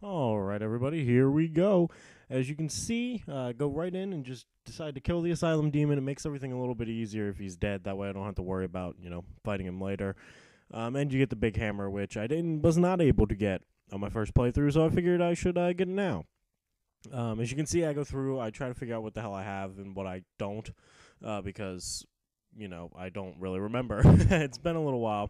All right, everybody, here we go. As you can see, go right in and just decide to kill the Asylum Demon. It makes everything a little bit easier if he's dead. That way I don't have to worry about, fighting him later. And you get the big hammer, which I was not able to get on my first playthrough, so I figured I should get it now. As you can see, I go through, I try to figure out what the hell I have and what I don't, because, I don't really remember. It's been a little while.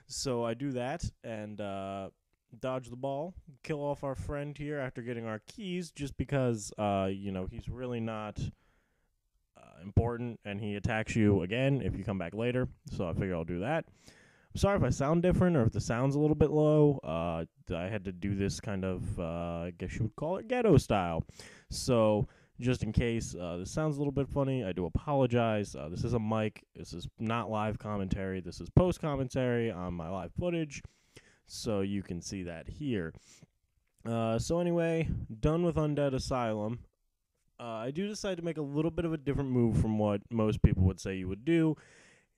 So I do that, and dodge the ball, kill off our friend here after getting our keys, just because, he's really not important, and he attacks you again if you come back later. So I figure I'll do that. I'm sorry if I sound different or if the sound's a little bit low. I had to do this kind of, I guess you would call it ghetto style. So just in case this sounds a little bit funny, I do apologize. This is a mic. This is not live commentary. This is post commentary on my live footage. So you can see that here. So anyway, done with Undead Asylum. I do decide to make a little bit of a different move from what most people would say you would do,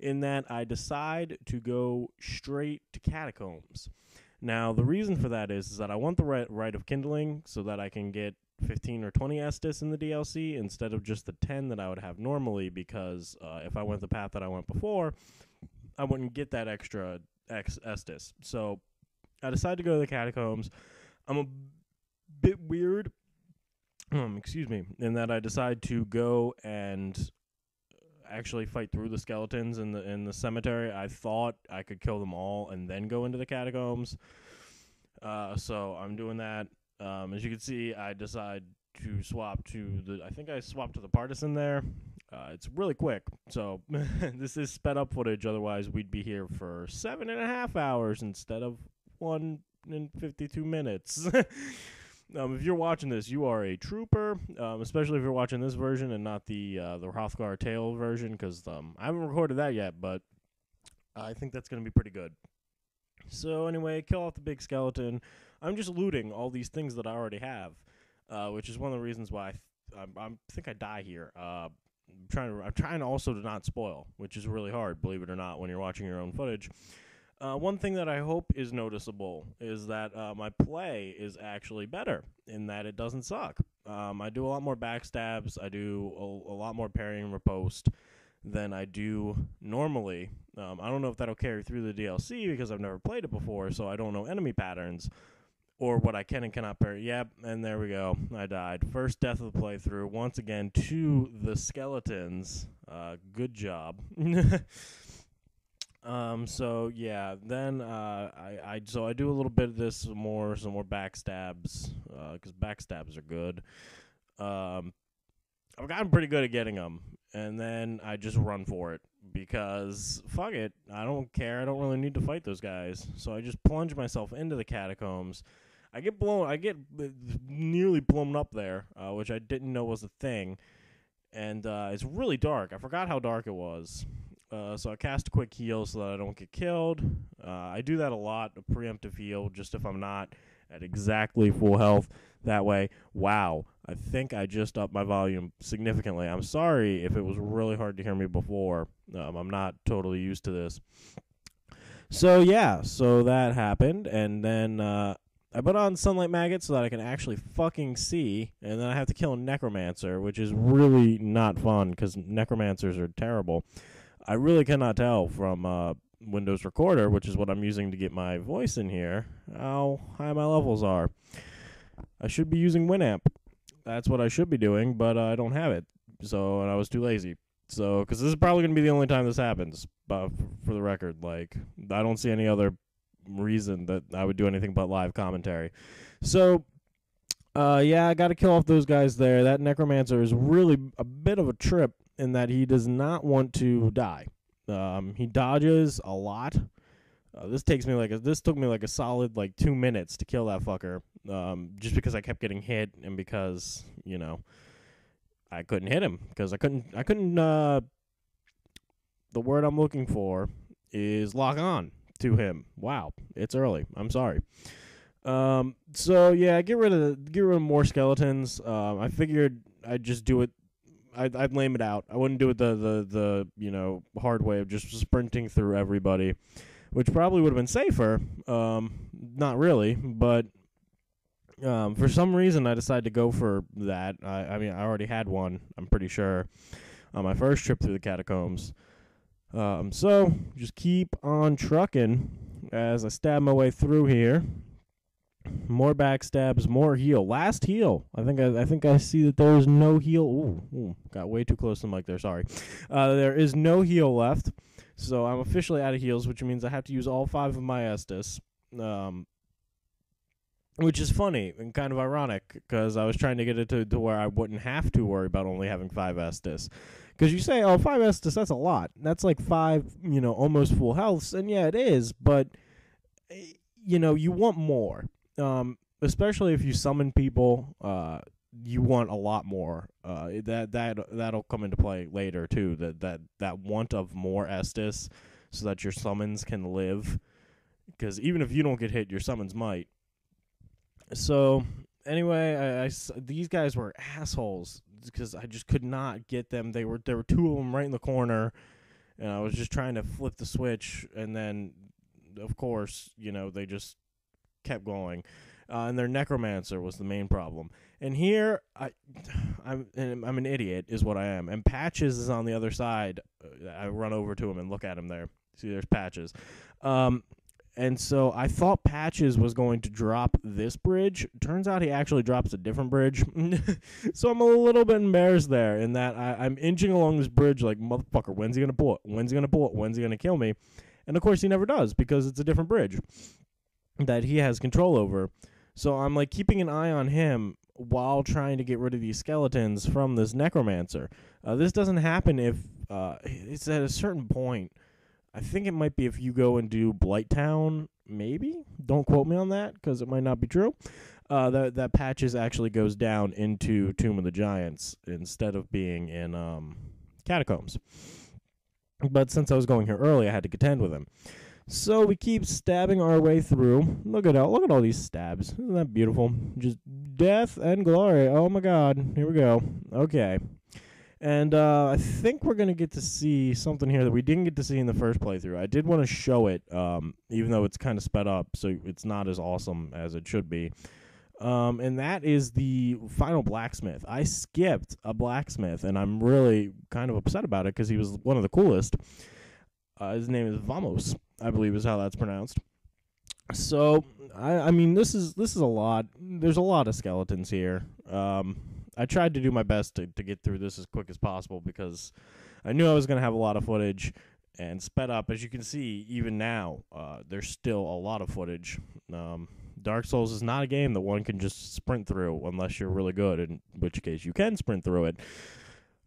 in that I decide to go straight to Catacombs. Now, the reason for that is that I want the right of kindling so that I can get 15 or 20 Estus in the DLC instead of just the 10 that I would have normally, because if I went the path that I went before, I wouldn't get that extra Estus. So I decided to go to the Catacombs. I'm a bit weird, excuse me, in that I decide to go and actually fight through the skeletons in the cemetery. I thought I could kill them all and then go into the catacombs. So I'm doing that. As you can see, I decide to swap to I think I swapped to the partisan there. It's really quick. So this is sped up footage. Otherwise, we'd be here for 7.5 hours instead of 1 and 52 minutes. If you're watching this, you are a trooper, especially if you're watching this version and not the Hrothgar Tale version, because I haven't recorded that yet, but I think that's going to be pretty good. So anyway, kill off the big skeleton. I'm just looting all these things that I already have, which is one of the reasons why I think I die here. I'm trying also to not spoil, which is really hard, believe it or not, when you're watching your own footage. One thing that I hope is noticeable is that my play is actually better in that it doesn't suck. I do a lot more backstabs. I do a lot more parrying and riposte than I do normally. I don't know if that'll carry through the DLC because I've never played it before, so I don't know enemy patterns or what I can and cannot parry. Yep, and there we go. I died. First death of the playthrough. Once again, to the skeletons. Good job. So yeah, then I do a little bit of this, some more backstabs, because backstabs are good. I've gotten pretty good at getting them, and then I just run for it because fuck it, I don't care. I don't really need to fight those guys, so I just plunge myself into the catacombs. I get nearly blown up there, which I didn't know was a thing, and it's really dark. I forgot how dark it was. So I cast a quick heal so that I don't get killed. I do that a lot, a preemptive heal, just if I'm not at exactly full health. That way, wow, I think I just upped my volume significantly. I'm sorry if it was really hard to hear me before. I'm not totally used to this. So yeah, so that happened, and then I put on Sunlight Maggot so that I can actually fucking see, and then I have to kill a Necromancer, which is really not fun because Necromancers are terrible. I really cannot tell from Windows Recorder, which is what I'm using to get my voice in here, how high my levels are. I should be using Winamp. That's what I should be doing, but I don't have it. And I was too lazy. So, because this is probably going to be the only time this happens, for the record. Like, I don't see any other reason that I would do anything but live commentary. So, yeah, I got to kill off those guys there. That Necromancer is really a bit of a trip in that he does not want to die. He dodges a lot. This took me like a solid 2 minutes to kill that fucker. Just because I kept getting hit and because I couldn't hit him because I couldn't. The word I'm looking for is lock on to him. Wow, it's early. I'm sorry. So yeah, get rid of more skeletons. I figured I'd just do it. I'd lame it out. I wouldn't do it the hard way of just sprinting through everybody, which probably would have been safer. Not really, but For some reason, I decided to go for that. I mean, I already had one, I'm pretty sure, on my first trip through the catacombs. So, just keep on trucking as I stab my way through here. More backstabs, more heal. Last heal. I think I see that there is no heal. Ooh, got way too close to the mic there. Sorry. There is no heal left, so I'm officially out of heals, which means I have to use all 5 of my Estus. Which is funny and kind of ironic because I was trying to get it to where I wouldn't have to worry about only having 5 Estus. Because you say, oh, 5 Estus, that's a lot. That's like 5, almost full healths. And yeah, it is, but, you want more. Especially if you summon people, you want a lot more. That'll come into play later, too. That want of more Estus so that your summons can live. Because even if you don't get hit, your summons might. So, anyway, these guys were assholes because I just could not get them. There were 2 of them right in the corner, and I was just trying to flip the switch, and then, of course, they just kept going. And their necromancer was the main problem. And here, I'm an idiot, is what I am. And Patches is on the other side. I run over to him and look at him there. See, there's Patches. And so I thought Patches was going to drop this bridge. Turns out he actually drops a different bridge. So I'm a little bit embarrassed there in that I'm inching along this bridge like, motherfucker, when's he going to pull it? When's he going to pull it? When's he going to kill me? And, of course, he never does because it's a different bridge that he has control over. So I'm, like, keeping an eye on him while trying to get rid of these skeletons from this necromancer. This doesn't happen if it's at a certain point. I think it might be if you go and do Blighttown, maybe. Don't quote me on that, because it might not be true. That Patches actually goes down into Tomb of the Giants instead of being in Catacombs. But since I was going here early, I had to contend with him. So we keep stabbing our way through. Look at all these stabs. Isn't that beautiful? Just death and glory. Oh, my God. Here we go. Okay. And I think we're going to get to see something here that we didn't get to see in the first playthrough. I did want to show it, even though it's kind of sped up, so it's not as awesome as it should be. And that is the final blacksmith. I skipped a blacksmith, and I'm really kind of upset about it because he was one of the coolest. His name is Vamos, I believe is how that's pronounced. So, I mean, this is a lot. There's a lot of skeletons here. I tried to do my best to get through this as quick as possible because I knew I was going to have a lot of footage and sped up. As you can see, even now, there's still a lot of footage. Dark Souls is not a game that one can just sprint through unless you're really good, in which case you can sprint through it.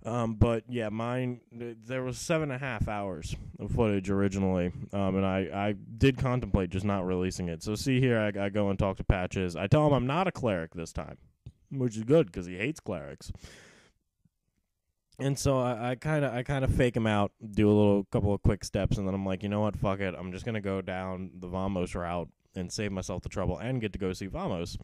But yeah, mine, there was 7.5 hours of footage originally, and I did contemplate just not releasing it. So see here, I go and talk to Patches. I tell him I'm not a cleric this time, which is good because he hates clerics. And so I kind of fake him out, do a couple of quick steps, and then I'm like, you know what, fuck it, I'm just gonna go down the Vamos route and save myself the trouble and get to go see Vamos,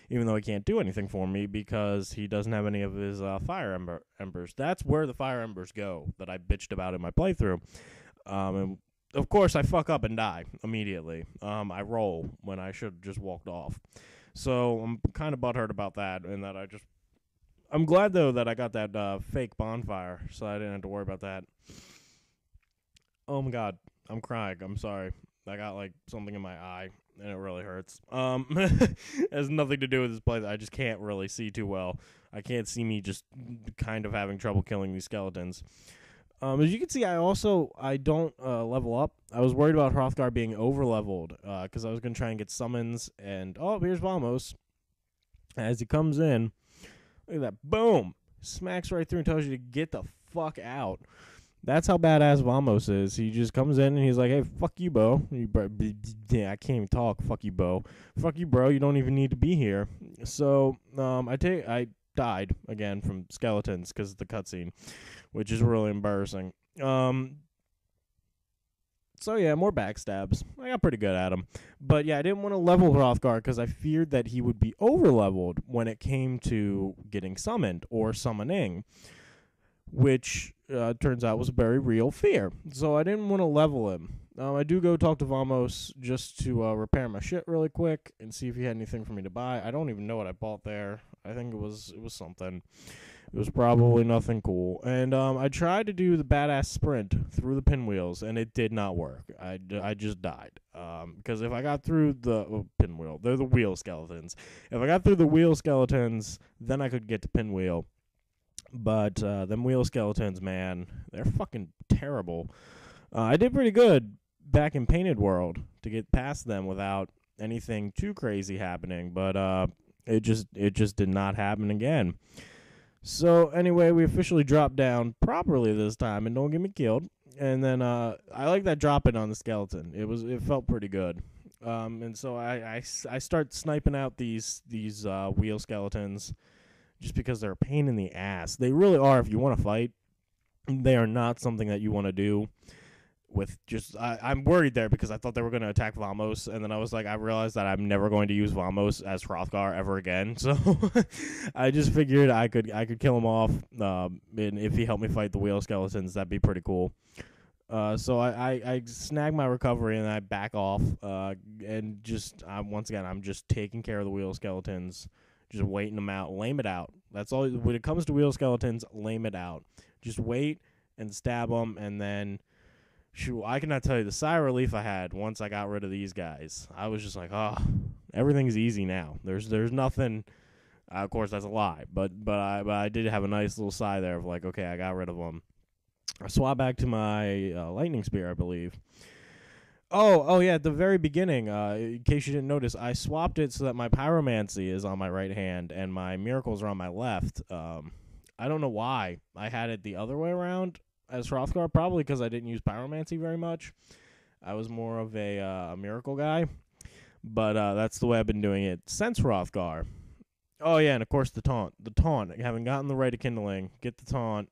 even though he can't do anything for me because he doesn't have any of his fire embers. That's where the fire embers go that I bitched about in my playthrough. And of course, I fuck up and die immediately. I roll when I should have just walked off. So I'm kind of butthurt about that, and that I'm glad, though, that I got that fake bonfire, so I didn't have to worry about that. Oh, my God. I'm crying. I'm sorry. I got, something in my eye, and it really hurts. It has nothing to do with this place. I just can't really see too well. I can't see me just kind of having trouble killing these skeletons. As you can see, I don't level up. I was worried about Hrothgar being over-leveled, because I was going to try and get summons, and, oh, here's Vamos. As he comes in, look at that, boom! Smacks right through and tells you to get the fuck out. That's how badass Vamos is. He just comes in and he's like, hey, fuck you, Bo. Yeah, I can't even talk. Fuck you, Bo. Fuck you, bro. You don't even need to be here. So, I died again from skeletons because of the cutscene, which is really embarrassing. So, yeah, more backstabs. I got pretty good at them. But, yeah, I didn't want to level Hrothgar because I feared that he would be over-leveled when it came to getting summoned or summoning, which turns out was a very real fear. So I didn't want to level him. I do go talk to Vamos just to repair my shit really quick and see if he had anything for me to buy. I don't even know what I bought there. I think it was something. It was probably nothing cool. And I tried to do the badass sprint through the pinwheels, and it did not work. I just died. Because if I got through the pinwheel, they're the wheel skeletons. If I got through the wheel skeletons, then I could get to pinwheel. But them wheel skeletons, man, they're fucking terrible. I did pretty good back in Painted World to get past them without anything too crazy happening, but it just did not happen again. So anyway, we officially dropped down properly this time, and don't get me killed. And then I like that dropping on the skeleton. It felt pretty good. And so I start sniping out these wheel skeletons just because they're a pain in the ass. They really are. If you want to fight, they are not something that you want to do. With just, I'm worried there because I thought they were going to attack Vamos, and then I was like, I realized that I'm never going to use Vamos as Hrothgar ever again, so I just figured I could kill him off, and if he helped me fight the wheel skeletons, that'd be pretty cool. So I snag my recovery and I back off, and just, once again, I'm just taking care of the wheel skeletons, just waiting them out, lame it out. That's all. When it comes to wheel skeletons, lame it out. Just wait and stab them, and then shoot, I cannot tell you the sigh of relief I had once I got rid of these guys. I was just like, oh, everything's easy now. There's nothing. Of course, that's a lie, but I did have a nice little sigh there of like, okay, I got rid of them. I swap back to my lightning spear, I believe. Oh yeah, at the very beginning, in case you didn't notice, I swapped it so that my pyromancy is on my right hand and my miracles are on my left. I don't know why I had it the other way around as Hrothgar, probably because I didn't use pyromancy very much. I was more of a miracle guy, but that's the way I've been doing it since Hrothgar. Oh yeah, and of course the taunt. I haven't gotten the right of kindling. Get the taunt.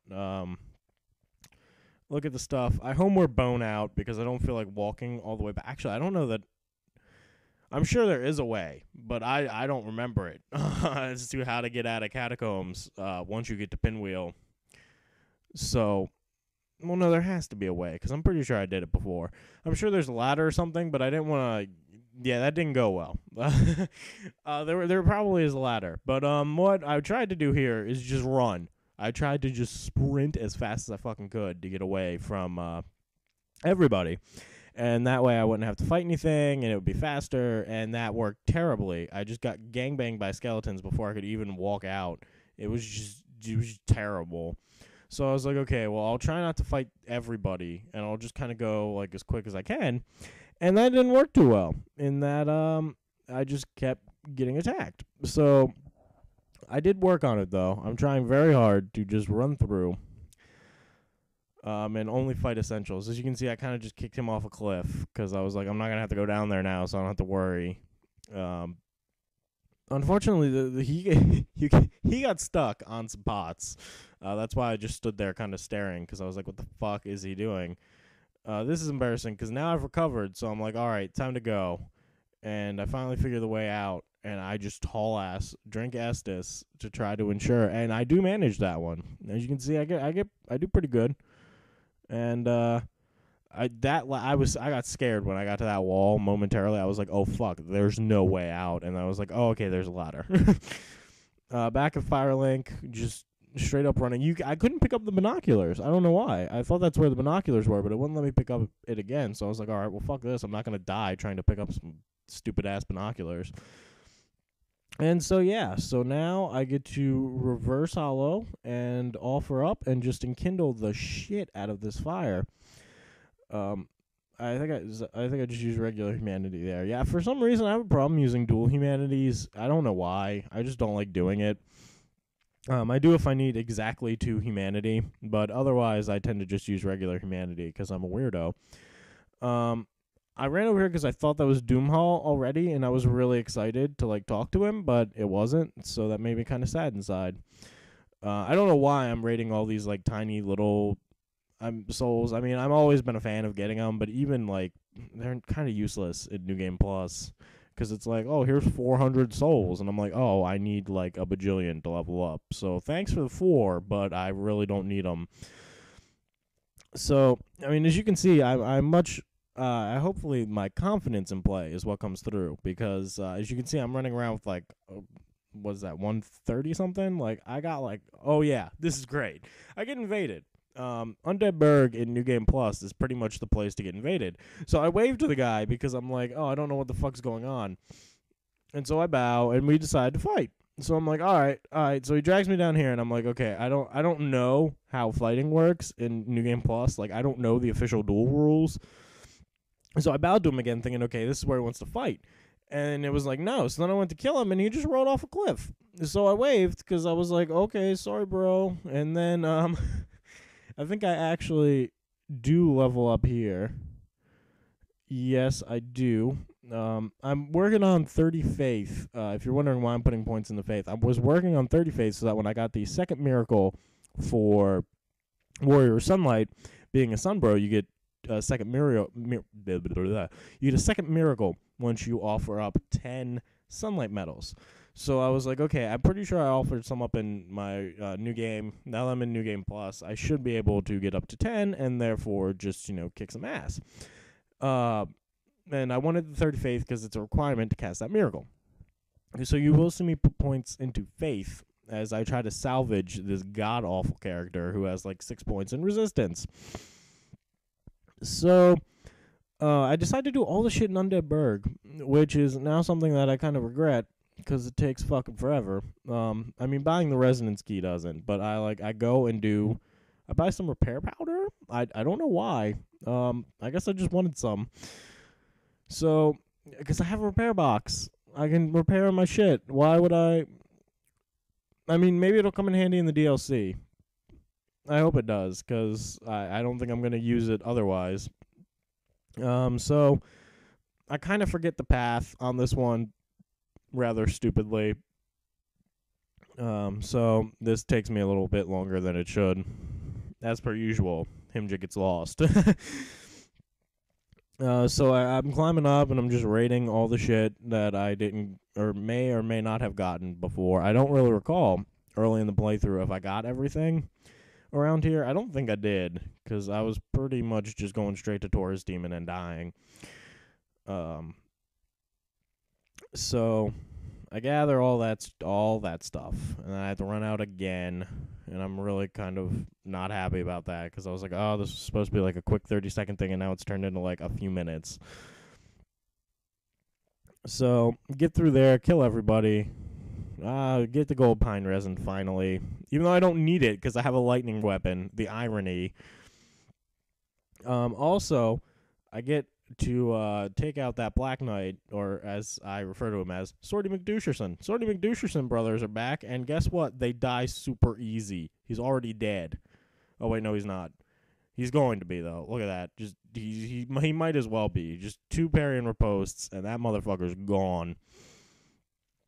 Look at the stuff. I home we're bone out because I don't feel like walking all the way back. Actually, I don't know that. I'm sure there is a way, but I don't remember it as to how to get out of catacombs once you get to Pinwheel. So, well, no, there has to be a way because I'm pretty sure I did it before. I'm sure there's a ladder or something, but I didn't want to. Yeah, that didn't go well. There probably is a ladder, but what I tried to do here is just run. I tried to just sprint as fast as I fucking could to get away from everybody. And that way I wouldn't have to fight anything, and it would be faster, and that worked terribly. I just got gangbanged by skeletons before I could even walk out. It was just terrible. So I was like, okay, well, I'll try not to fight everybody, and I'll just kind of go like as quick as I can. And that didn't work too well, in that I just kept getting attacked. So I did work on it, though. I'm trying very hard to just run through and only fight essentials. As you can see, I kind of just kicked him off a cliff because I was like, I'm not going to have to go down there now, so I don't have to worry. Unfortunately, he got stuck on some pots. That's why I just stood there kind of staring because I was like, what the fuck is he doing? This is embarrassing because now I've recovered, so I'm like, all right, time to go. And I finally figured the way out, and I just haul-ass, drink Estus to try to ensure, and I do manage that one. As you can see, I do pretty good. And I got scared when I got to that wall momentarily. I was like, oh fuck, there's no way out. And I was like, oh okay, there's a ladder. Back at Firelink, just straight up running. I couldn't pick up the binoculars. I don't know why. I thought that's where the binoculars were, but it wouldn't let me pick up it again. So I was like, all right, well fuck this. I'm not gonna die trying to pick up some stupid ass binoculars. And so yeah, so now I get to reverse hollow and offer up and just enkindle the shit out of this fire. I think I just use regular humanity there. Yeah, for some reason I have a problem using dual humanities. I don't know why. I just don't like doing it. I do if I need exactly 2 humanity, but otherwise I tend to just use regular humanity because I'm a weirdo. I ran over here because I thought that was Doomhall already, and I was really excited to like talk to him, but it wasn't, so that made me kind of sad inside. I don't know why I'm raiding all these like tiny little souls. I mean, I've always been a fan of getting them, but even like they're kind of useless in New Game Plus because it's like, oh, here's 400 souls, and I'm like, oh, I need like a bajillion to level up. So thanks for the 4, but I really don't need them. So I mean, as you can see, I'm much hopefully my confidence in play is what comes through, because as you can see, I'm running around with like, what is that, 130 something? Like, I got like, oh yeah, this is great. I get invaded. Undead Burg in New Game Plus is pretty much the place to get invaded. So I wave to the guy because I'm like, oh, I don't know what the fuck's going on. And so I bow, and we decide to fight. So I'm like, all right. So he drags me down here, and I'm like, okay, I don't know how fighting works in New Game Plus. Like, I don't know the official duel rules. So I bowed to him again, thinking, okay, this is where he wants to fight. And it was like, no. So then I went to kill him, and he just rolled off a cliff. So I waved because I was like, okay, sorry, bro. And then I think I actually do level up here. Yes, I do. I'm working on 30 faith. If you're wondering why I'm putting points in the faith, I was working on 30 faith so that when I got the second miracle for Warrior Sunlight, being a Sunbro, you get a second miracle. You get a second miracle once you offer up 10 Sunlight medals. So I was like, okay, I'm pretty sure I offered some up in my new game. Now that I'm in New Game Plus, I should be able to get up to 10 and therefore just, kick some ass. And I wanted the 30 faith because it's a requirement to cast that miracle. So you will see me put points into faith as I try to salvage this god-awful character who has like 6 points in resistance. So I decided to do all the shit in Undead Burg, which is now something that I kind of regret because it takes fucking forever. I mean, buying the resonance key doesn't, but I go and I buy some repair powder. I don't know why. I guess I just wanted some. So, because I have a repair box, I can repair my shit. Why would I? I mean, maybe it'll come in handy in the DLC. I hope it does, because I don't think I'm going to use it otherwise. So, I kind of forget the path on this one rather stupidly. So, this takes me a little bit longer than it should. As per usual, Himj gets lost. So I'm climbing up, and I'm just raiding all the shit that I didn't or may not have gotten before. I don't really recall early in the playthrough if I got everything around here. I don't think I did, because I was pretty much just going straight to Taurus Demon and dying. So I gather all that stuff, and I have to run out again, and I'm really kind of not happy about that, because I was like, oh, this was supposed to be like a quick 30-second thing, and now it's turned into like a few minutes. So get through there, kill everybody, get the gold pine resin finally, even though I don't need it because I have a lightning weapon. The irony. Also, I get to take out that Black Knight, or as I refer to him as, Swordy McDoucherson. Swordy McDoucherson brothers are back, and guess what? They die super easy. He's already dead. Oh, wait, no, he's not. He's going to be, though. Look at that. Just he might as well be. Just 2 parry and riposts, and that motherfucker's gone.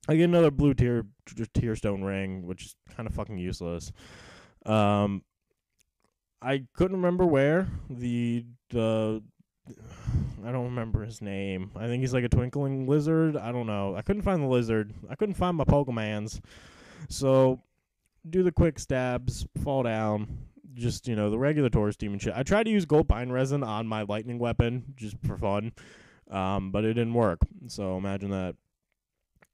I get another blue tearstone ring, which is kind of fucking useless. I couldn't remember where I don't remember his name. I think he's like a twinkling lizard. I don't know. I couldn't find the lizard. I couldn't find my Pokemans. So, do the quick stabs, fall down, just, the regular Taurus Demon shit. I tried to use gold pine resin on my lightning weapon, just for fun, but it didn't work. So, imagine that.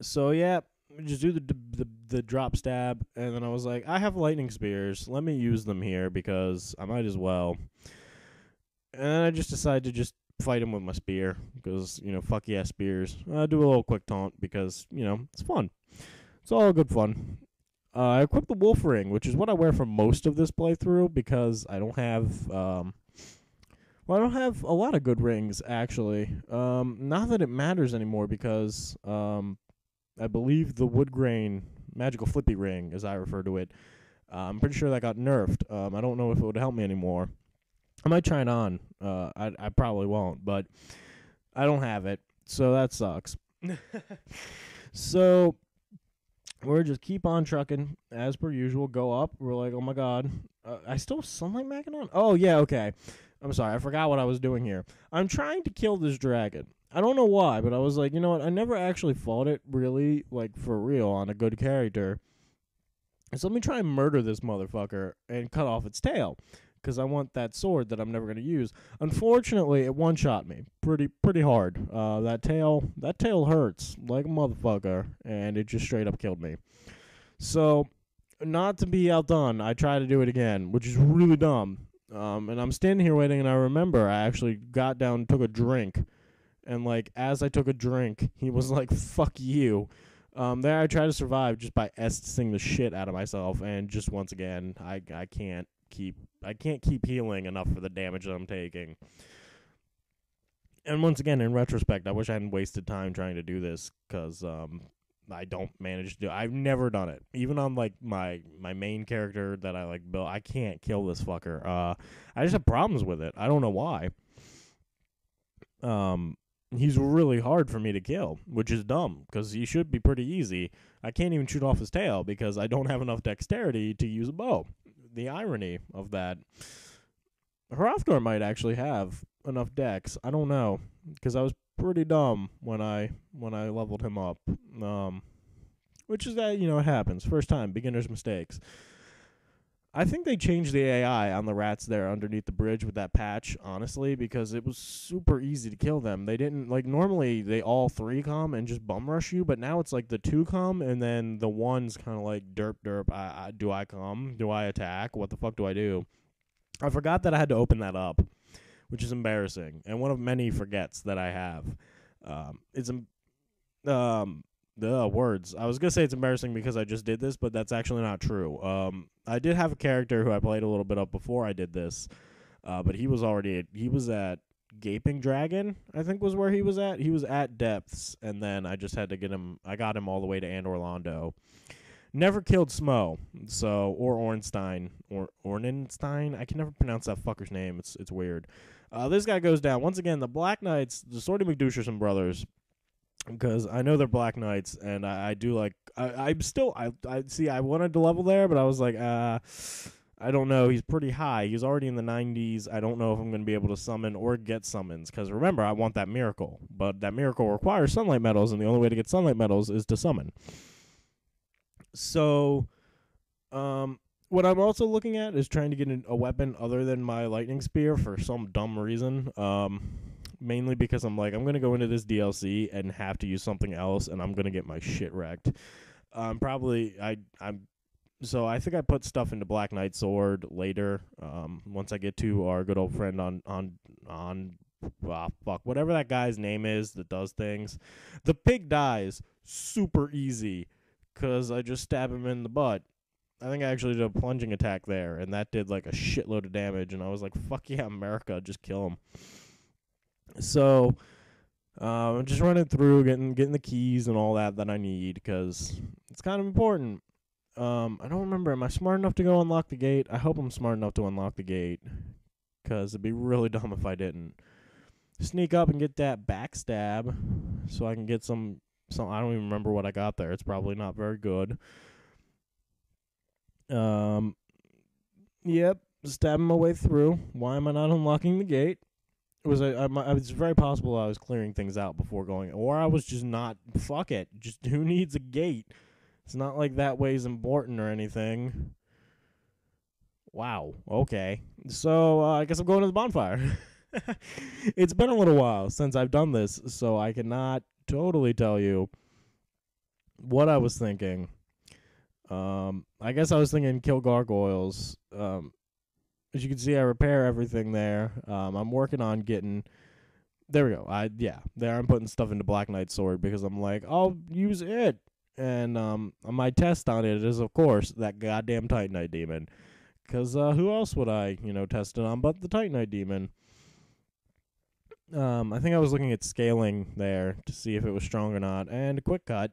So, yeah, just do the drop stab, and then I was like, I have lightning spears. Let me use them here, because I might as well. And I just decided to just fight him with my spear, because, fuck yeah, spears. I do a little quick taunt, because, it's fun. It's all good fun. I equipped the wolf ring, which is what I wear for most of this playthrough, because I don't have, I don't have a lot of good rings, actually. Not that it matters anymore, because, I believe the wood grain magical flippy ring, as I refer to it, I'm pretty sure that got nerfed. I don't know if it would help me anymore. I might try it on. I probably won't, but I don't have it, so that sucks. So we're just keep on trucking as per usual. Go up. We're like, oh my god, I still have sunlight macking on. Oh yeah, okay. I'm sorry, I forgot what I was doing here. I'm trying to kill this dragon. I don't know why, but I was like, you know what? I never actually fought it really, like for real, on a good character. So let me try and murder this motherfucker and cut off its tail. because I want that sword that I'm never going to use. Unfortunately, it one-shot me pretty hard. That tail hurts like a motherfucker, and it just straight up killed me. So, not to be outdone, I try to do it again, which is really dumb. And I'm standing here waiting, and I remember I actually got down and took a drink. And, like, as I took a drink, he was like, fuck you. There I try to survive just by esting the shit out of myself, and just once again, I can't keep healing enough for the damage that I'm taking. And once again, in retrospect, I wish I hadn't wasted time trying to do this, because I don't manage to. I've never done it, even on like my main character that I like built. I can't kill this fucker. I just have problems with it. I don't know why. He's really hard for me to kill, which is dumb, because he should be pretty easy. I can't even shoot off his tail because I don't have enough dexterity to use a bow. The irony of that. Hrothgar might actually have enough dex. I don't know, because I was pretty dumb when I leveled him up. Which is that, it happens. First time, beginner's mistakes. I think they changed the AI on the rats there underneath the bridge with that patch, honestly, because it was super easy to kill them. They didn't, like, normally they all three come and just bum rush you, but now it's like the two come and then the one's kind of like derp. Do I come? Do I attack? What the fuck do I do? I forgot that I had to open that up, which is embarrassing, and one of many forgets that I have. Words. I was going to say it's embarrassing because I just did this, but that's actually not true. I did have a character who I played a little bit of before I did this, but he was at Gaping Dragon, I think was where he was at. He was at Depths, and then I just had to get him, I got him all the way to Orlando. Never killed Smo, or Ornstein, or Ornenstein. I can never pronounce that fucker's name. It's weird. This guy goes down. Once again, the Black Knights, the Swordy McDoucherson brothers, because I know they're Black Knights, and I do like, I see, I wanted to level there, but I was like, I don't know, he's pretty high, he's already in the 90s, I don't know if I'm going to be able to summon or get summons, because remember, I want that miracle, but that miracle requires sunlight medals, and the only way to get sunlight medals is to summon. So, what I'm also looking at is trying to get a weapon other than my lightning spear for some dumb reason, mainly because I'm like, I'm going to go into this DLC and have to use something else, and I'm going to get my shit wrecked. So I think I put stuff into Black Knight Sword later, once I get to our good old friend whatever that guy's name is that does things. The pig dies super easy, because I just stab him in the butt. I think I actually did a plunging attack there, and that did like a shitload of damage, and I was like, fuck yeah, America, just kill him. So, I'm just running through, getting the keys and all that I need, because it's kind of important. I don't remember, am I smart enough to go unlock the gate? I hope I'm smart enough to unlock the gate, because it'd be really dumb if I didn't. Sneak up and get that backstab, so I can get some, I don't even remember what I got there. It's probably not very good. Yep, stabbing my way through. Why am I not unlocking the gate? It's very possible I was clearing things out before going, or I was just not, fuck it, just who needs a gate? It's not like that way's important or anything. Wow, okay. So, I guess I'm going to the bonfire. It's been a little while since I've done this, so I cannot totally tell you what I was thinking. I guess I was thinking kill gargoyles. As you can see, I repair everything there. I'm working on getting... There we go. There I'm putting stuff into Black Knight Sword because I'm like, I'll use it. And my test on it is, of course, that goddamn Titanite Demon. Because who else would I, test it on but the Titanite Demon? I think I was looking at scaling there to see if it was strong or not. And a quick cut.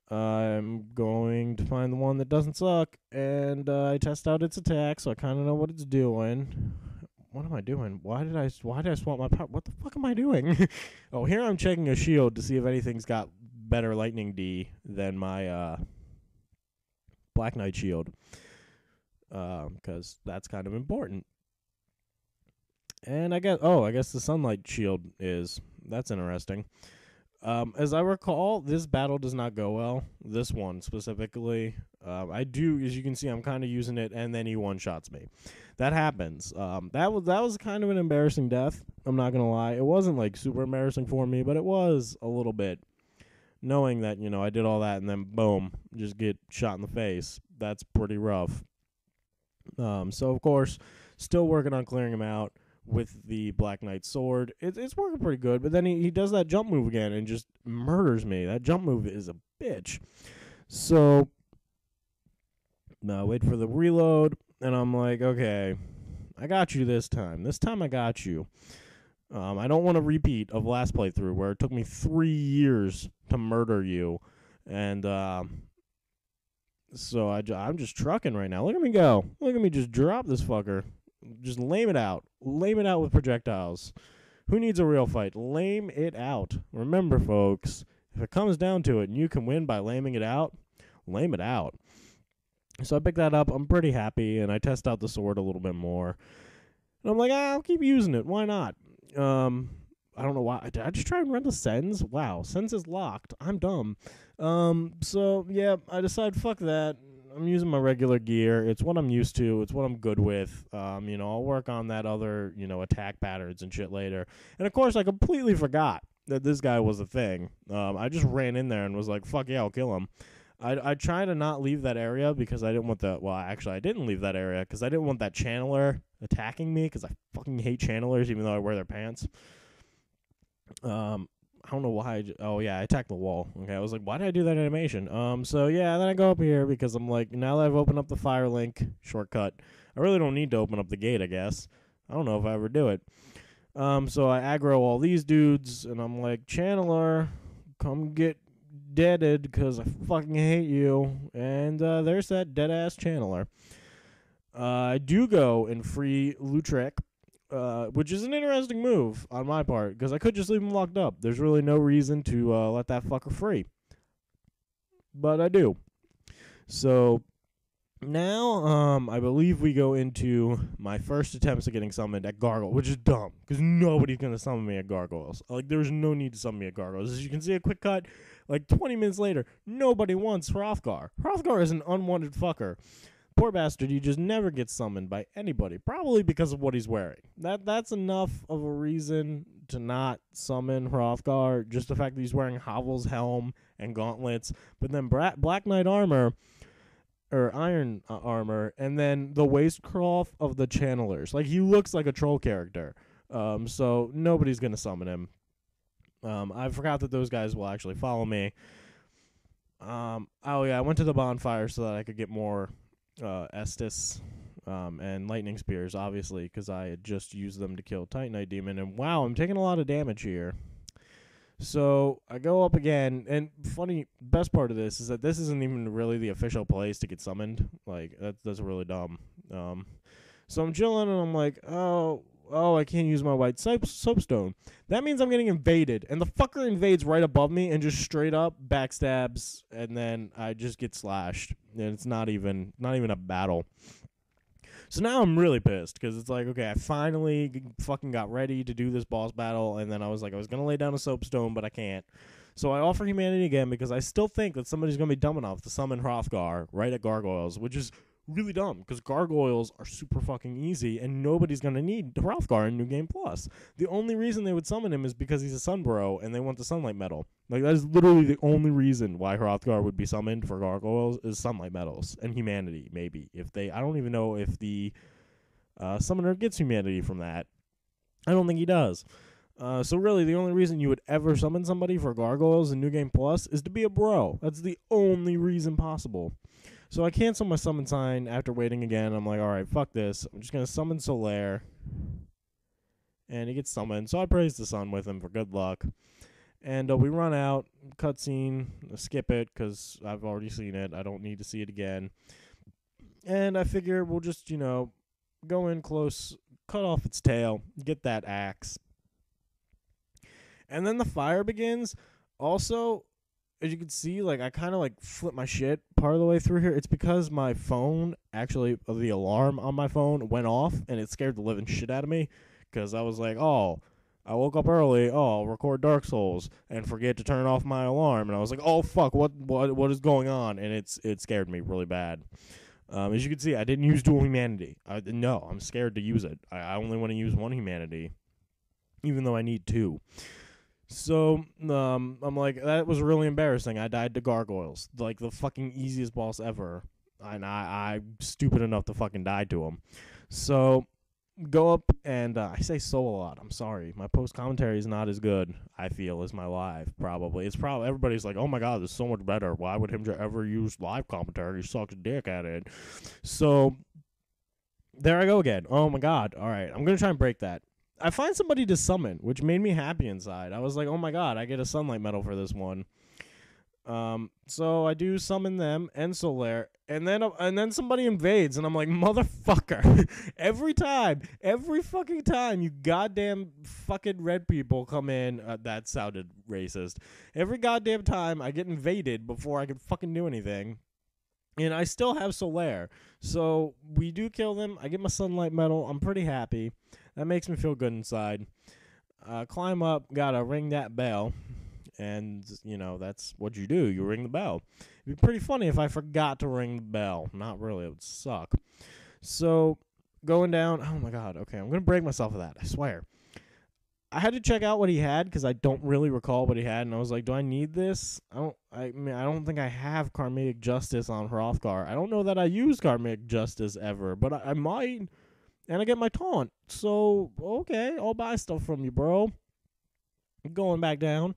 I'm going to find the one that doesn't suck, and I test out its attack, so I kind of know what it's doing. What am I doing? Why did I swap my power? What the fuck am I doing? Oh, here I'm checking a shield to see if anything's got better lightning D than my Black Knight shield, because that's kind of important. And I guess the sunlight shield that's interesting. As I recall, this battle does not go well. This one specifically. I do, as you can see, I'm kind of using it, and then he one-shots me. That happens. That was kind of an embarrassing death. I'm not gonna lie. It wasn't like super embarrassing for me, but it was a little bit. Knowing that, I did all that and then boom, just get shot in the face. That's pretty rough. So of course, still working on clearing him out with the Black Knight sword. It's working pretty good, but then he does that jump move again and just murders me. That jump move is a bitch. So now wait for the reload, and I'm like, okay, I got you this time. This time I got you. I don't want a repeat of last playthrough where it took me 3 years to murder you. And so I'm just trucking right now. Look at me go. Look at me just drop this fucker. Just lame it out. Lame it out with projectiles. Who needs a real fight? Lame it out. Remember, folks, if it comes down to it and you can win by laming it out, lame it out. So I picked that up. I'm pretty happy, and I test out the sword a little bit more. And I'm like, I'll keep using it. Why not? I don't know why. Did I just try and run the Sens? Wow, Sens is locked. I'm dumb. So, yeah, I decided, fuck that. I'm using my regular gear. It's what I'm used to. It's what I'm good with. I'll work on that other, attack patterns and shit later. And, of course, I completely forgot that this guy was a thing. I just ran in there and was like, fuck yeah, I'll kill him. I try to not leave that area because I didn't want I didn't leave that area because I didn't want that channeler attacking me because I fucking hate channelers even though I wear their pants. I don't know why. I attacked the wall. Okay, I was like, why did I do that animation? So yeah, then I go up here because I'm like, now that I've opened up the fire link shortcut, I really don't need to open up the gate, I guess. I don't know if I ever do it. So I aggro all these dudes, and I'm like, channeler, come get deaded because I fucking hate you. And there's that dead-ass channeler. I do go and free Lutrek, which is an interesting move on my part because I could just leave him locked up. There's really no reason to let that fucker free. But I do. So now I believe we go into my first attempts at getting summoned at Gargoyle, which is dumb because nobody's going to summon me at Gargoyles. Like, there's no need to summon me at Gargoyles. As you can see, a quick cut, like 20 minutes later, nobody wants Hrothgar. Hrothgar is an unwanted fucker. Poor bastard, he just never gets summoned by anybody, probably because of what he's wearing. That's enough of a reason to not summon Hrothgar, just the fact that he's wearing Havel's helm and gauntlets, but then Black Knight armor, or iron armor, and then the waistcloth of the channelers. Like, he looks like a troll character, so nobody's going to summon him. I forgot that those guys will actually follow me. I went to the bonfire so that I could get more Estus and lightning spears, obviously, because I had just used them to kill Titanite Demon, and wow, I'm taking a lot of damage here. So I go up again, and best part of this is that this isn't even really the official place to get summoned. Like, that's really dumb. So I'm chilling, and I'm like, oh, I can't use my white soapstone. That means I'm getting invaded, and the fucker invades right above me and just straight up backstabs, and then I just get slashed, and it's not even a battle. So now I'm really pissed, because it's like, okay, I finally fucking got ready to do this boss battle, and then I was like, I was going to lay down a soapstone, but I can't. So I offer humanity again, because I still think that somebody's going to be dumb enough to summon Hrothgar right at Gargoyles, which is really dumb, because Gargoyles are super fucking easy, and nobody's going to need Hrothgar in New Game Plus. The only reason they would summon him is because he's a Sunbro, and they want the Sunlight Medal. Like, that is literally the only reason why Hrothgar would be summoned for Gargoyles is Sunlight Medals, and humanity, maybe. I don't even know if the summoner gets humanity from that. I don't think he does. So really, the only reason you would ever summon somebody for Gargoyles in New Game Plus is to be a bro. That's the only reason possible. So I cancel my summon sign after waiting again. I'm like, alright, fuck this. I'm just going to summon Solaire. And he gets summoned. So I praise the sun with him for good luck. And we run out. Cutscene. Skip it because I've already seen it. I don't need to see it again. And I figure we'll just, go in close, cut off its tail, get that axe. And then the fire begins. Also, as you can see, like, I kind of, flip my shit part of the way through here. It's because my phone, actually, the alarm on my phone went off, and it scared the living shit out of me, because I was like, I I woke up early. Oh, I'll record Dark Souls and forget to turn off my alarm. And I was like, oh fuck, what is going on? And it scared me really bad. As you can see, I didn't use dual humanity. No, I'm scared to use it. I only want to use one humanity, even though I need two. So, I'm like, that was really embarrassing. I died to gargoyles, like the fucking easiest boss ever, and I'm stupid enough to fucking die to them. So, go up, and I say so a lot. I'm sorry. My post commentary is not as good, I feel, as my live, probably. It's probably, everybody's like, oh my god, this is so much better. Why would Himj ever use live commentary? He sucks dick at it. So, there I go again. Oh my god. All right, I'm going to try and break that. I find somebody to summon, which made me happy inside. I was like, oh my god, I get a sunlight medal for this one. So I do summon them and Solaire, and then somebody invades, and I'm like, motherfucker. every fucking time you goddamn fucking red people come in, that sounded racist. Every goddamn time I get invaded before I can fucking do anything. And I still have Solaire. So we do kill them. I get my sunlight medal. I'm pretty happy. That makes me feel good inside. Climb up, gotta ring that bell. And, that's what you do. You ring the bell. It'd be pretty funny if I forgot to ring the bell. Not really. It would suck. So, going down. Oh, my God. Okay, I'm going to break myself of that. I swear. I had to check out what he had because I don't really recall what he had, and I was like, do I need this? I don't think I have Karmic Justice on Hrothgar. I don't know that I use Karmic Justice ever, but I might, and I get my taunt. So, okay, I'll buy stuff from you, bro. Going back down.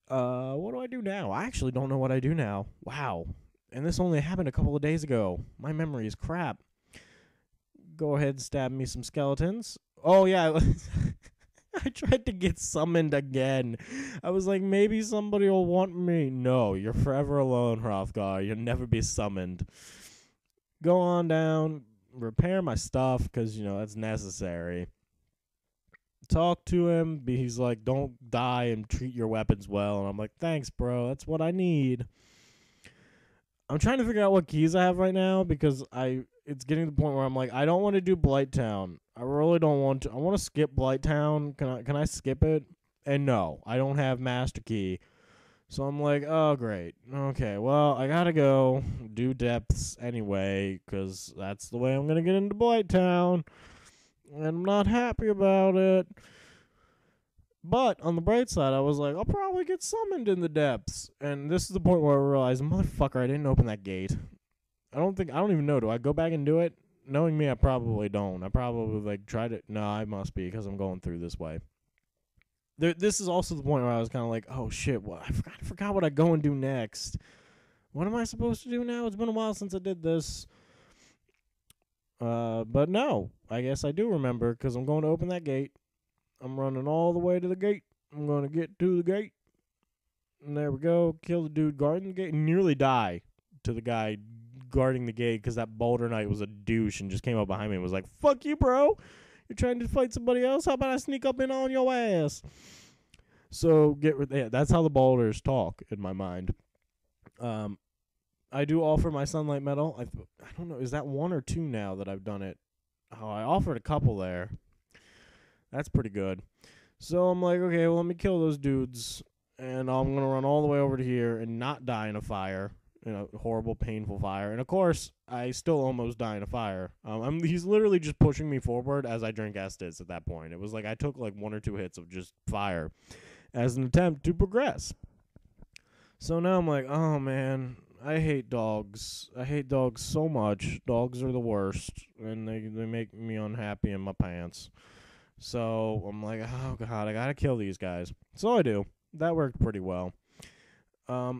What do I do now? I actually don't know what I do now. Wow. And this only happened a couple of days ago. My memory is crap. Go ahead and stab me some skeletons. Oh, yeah. I tried to get summoned again. I was like, maybe somebody will want me. No, you're forever alone, Hrothgar. You'll never be summoned. Go on down, repair my stuff, because, that's necessary. Talk to him. He's like, don't die and treat your weapons well. And I'm like, thanks, bro. That's what I need. I'm trying to figure out what keys I have right now, because it's getting to the point where I'm like, I don't want to do Blighttown. I really don't want to. I want to skip Blighttown. Can I skip it? And no, I don't have Master Key. So I'm like, oh, great. Okay, well, I gotta go do depths anyway, because that's the way I'm going to get into Blighttown. And I'm not happy about it. But on the bright side, I was like, I'll probably get summoned in the depths. And this is the point where I realized, motherfucker, I didn't open that gate. I don't even know. Do I go back and do it? Knowing me, I probably don't. I probably, tried it. No, I must be, because I'm going through this way. This is also the point where I was kind of like, oh, shit, what? I forgot what I go and do next. What am I supposed to do now? It's been a while since I did this. But no, I guess I do remember, because I'm going to open that gate. I'm running all the way to the gate. I'm going to get to the gate. And there we go. Kill the dude guarding the gate. Nearly die to the guy guarding the gate, because that Boulder Knight was a douche and just came up behind me and was like, fuck you, bro. You're trying to fight somebody else? How about I sneak up in on your ass? So, that's how the boulders talk in my mind. I do offer my sunlight medal. I don't know. Is that 1 or 2 now that I've done it? Oh, I offered a couple there. That's pretty good. So I'm like, okay, well, let me kill those dudes, and I'm going to run all the way over to here and not die in a fire, horrible, painful fire. And, of course, I still almost die in a fire. He's literally just pushing me forward as I drink Estus at that point. It was like I took 1 or 2 hits of just fire as an attempt to progress. So now I'm like, oh, man, I hate dogs. I hate dogs so much. Dogs are the worst, and they make me unhappy in my pants. So I'm like, oh, God, I got to kill these guys. So I do. That worked pretty well. But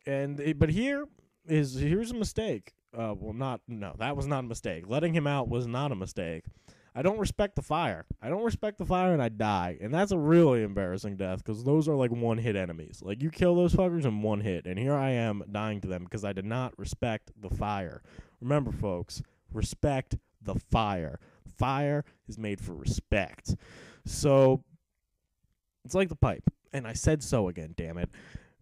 here's a mistake. That was not a mistake. Letting him out was not a mistake. I don't respect the fire. And I die. And that's a really embarrassing death, because those are 1-hit enemies. You kill those fuckers in 1 hit, and here I am dying to them because I did not respect the fire. Remember, folks, respect the fire. Fire is made for respect. So, it's like the pipe. And I said so again, damn it.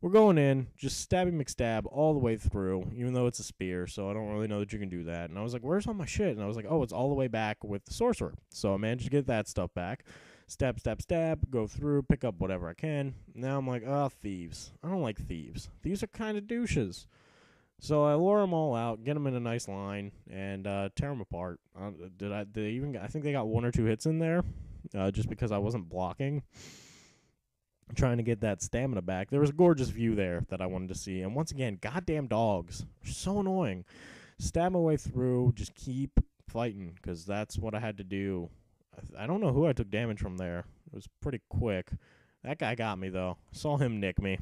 We're going in, just stabby McStab all the way through, even though it's a spear, so I don't really know that you can do that. And I was like, where's all my shit? And I was like, oh, it's all the way back with the sorcerer. So I managed to get that stuff back. Stab, stab, stab, go through, pick up whatever I can. Now I'm like, oh, thieves. I don't like thieves. Thieves are kind of douches. So I lure them all out, get them in a nice line, and tear them apart. Did they even? I think they got 1 or 2 hits in there, just because I wasn't blocking. Trying to get that stamina back. There was a gorgeous view there that I wanted to see, and once again, goddamn dogs are so annoying. Stab my way through, just keep fighting, because that's what I had to do. I don't know who I took damage from there. It was pretty quick. That guy got me though. Saw him nick me.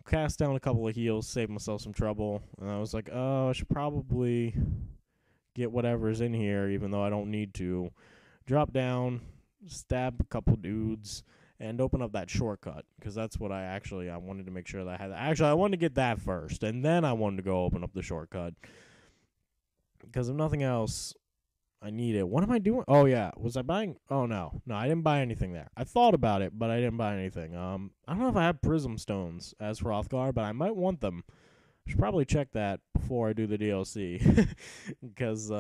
Cast down a couple of heals, saved myself some trouble, and I was like, oh, I should probably get whatever's in here, even though I don't need to. Drop down, stab a couple dudes, and open up that shortcut, because that's what I wanted to make sure that I had. Actually, I wanted to get that first, and then I wanted to go open up the shortcut, because if nothing else, I need it. What am I doing? Oh, yeah. Was I buying? Oh, no. No, I didn't buy anything there. I thought about it, but I didn't buy anything. I don't know if I have prism stones as Hrothgar, but I might want them. I should probably check that before I do the DLC, because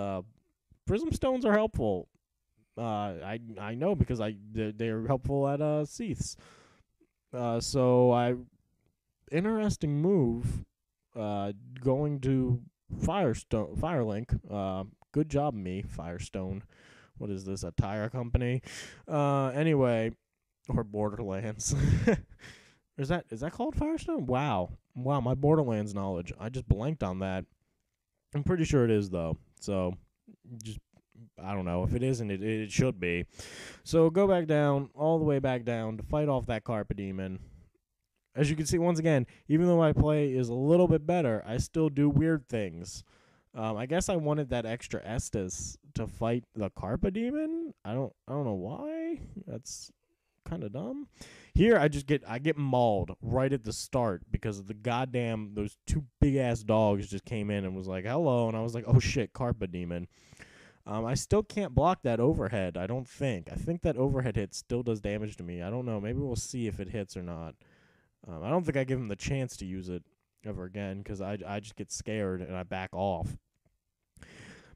prism stones are helpful. I know, because they're helpful at Seaths. Interesting move. Going to Firelink. Good job, me, Firestone. What is this, a tire company? Anyway, or Borderlands. Is that called Firestone? Wow, my Borderlands knowledge. I just blanked on that. I'm pretty sure it is, though. So, just, I don't know. If it isn't, it should be. So, go back down, all the way back down, to fight off that Carpe Demon. As you can see, once again, even though my play is a little bit better, I still do weird things. I guess I wanted that extra Estus to fight the Carpe Demon. I don't know why. That's kind of dumb. Here I get mauled right at the start because of those 2 big ass dogs just came in and was like, hello, and I was like, oh shit, Carpe Demon. I still can't block that overhead, I don't think. I think that overhead hit still does damage to me. I don't know. Maybe we'll see if it hits or not. I don't think I give him the chance to use it ever again, because I just get scared and I back off.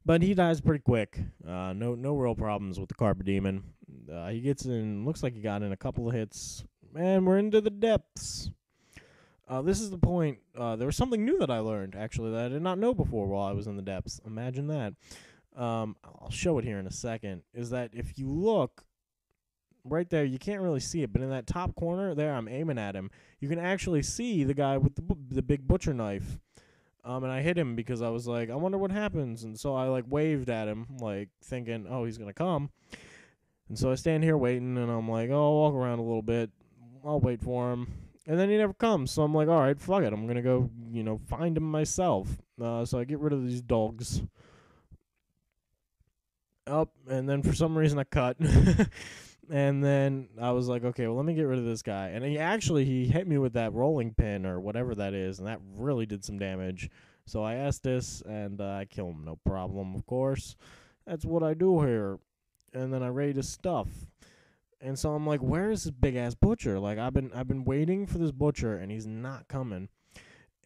But he dies pretty quick. No real problems with the Carpe Demon. He gets in, looks like he got in a couple of hits, and we're into the depths. This is the point. There was something new that I learned, actually, that I did not know before while I was in the depths. Imagine that. I'll show it here in a second. Is that if you look right there, you can't really see it, but in that top corner there, I'm aiming at him. You can actually see the guy with the big butcher knife. And I hit him because I was like, I wonder what happens. And so I waved at him, thinking, oh, he's gonna come. And so I stand here waiting, and I'm like, oh, I'll walk around a little bit. I'll wait for him. And then he never comes. So I'm like, all right, fuck it. I'm gonna go, find him myself. So I get rid of these dogs. And then for some reason I cut. And then I was like, okay, well, let me get rid of this guy. And he hit me with that rolling pin or whatever that is, and that really did some damage. So I Estus, and I kill him, no problem, of course. That's what I do here. And then I raid his stuff. And so I'm like, where is this big-ass butcher? I've been waiting for this butcher, and he's not coming.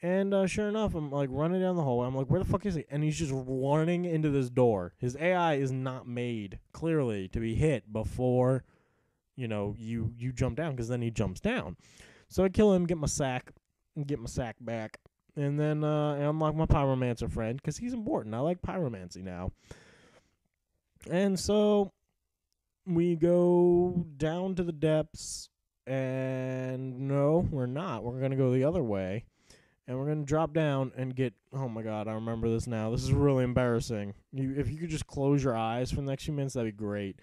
And sure enough, I'm running down the hallway. I'm like, where the fuck is he? And he's just running into this door. His AI is not made, clearly, to be hit before, you jump down, because then he jumps down. So I kill him, get my sack back. And then unlock my pyromancer friend, because he's important. I like pyromancy now. And so we go down to the depths, and no, we're not. We're going to go the other way. And we're going to drop down and get... Oh, my God, I remember this now. This is really embarrassing. If you could just close your eyes for the next few minutes, that'd be great.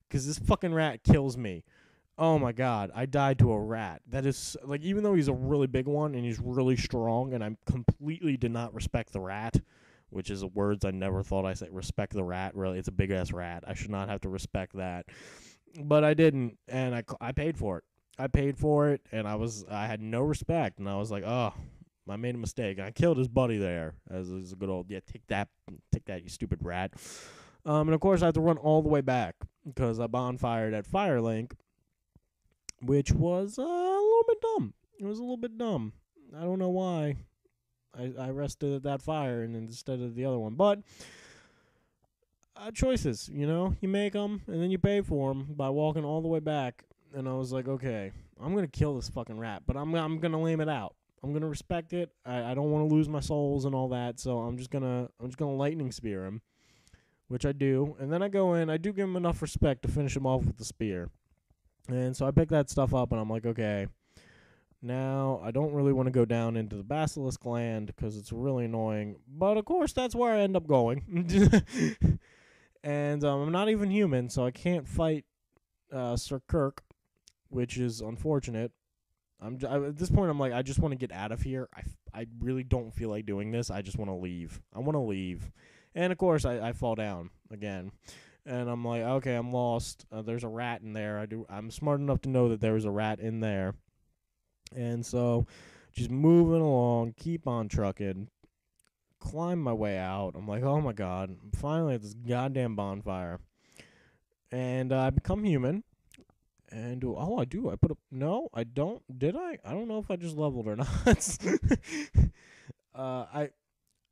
Because this fucking rat kills me. Oh, my God. I died to a rat. That is... even though he's a really big one and he's really strong, and I completely did not respect the rat, which is words I never thought I said. Respect the rat. Really, it's a big-ass rat. I should not have to respect that. But I didn't, and I paid for it. I paid for it, and I had no respect, and I was like, oh... I made a mistake. I killed his buddy there. As a good old, take that, you stupid rat. And of course, I have to run all the way back because I bonfired at Firelink, which was a little bit dumb. It was a little bit dumb. I don't know why. I rested at that fire and instead of the other one. But choices, you know? You make them, and then you pay for them by walking all the way back. And I was like, okay, I'm going to kill this fucking rat, but I'm going to lame it out. I'm going to respect it. I don't want to lose my souls and all that, so I'm just going to lightning spear him, which I do. And then I go in. I do give him enough respect to finish him off with the spear. And so I pick that stuff up, and I'm like, okay, now I don't really want to go down into the basilisk land because it's really annoying. But, of course, that's where I end up going. And I'm not even human, so I can't fight Sir Kirk, which is unfortunate. At this point, I'm like, I just want to get out of here. I really don't feel like doing this. I just want to leave. I want to leave. And, of course, I fall down again. And I'm like, okay, I'm lost. There's a rat in there. I'm smart enough to know that there's a rat in there. And so just moving along, keep on trucking, climb my way out. I'm like, oh, my God. I'm finally at this goddamn bonfire. And I become human. And I do. I put up. No, I don't. Did I? I don't know if I just leveled or not.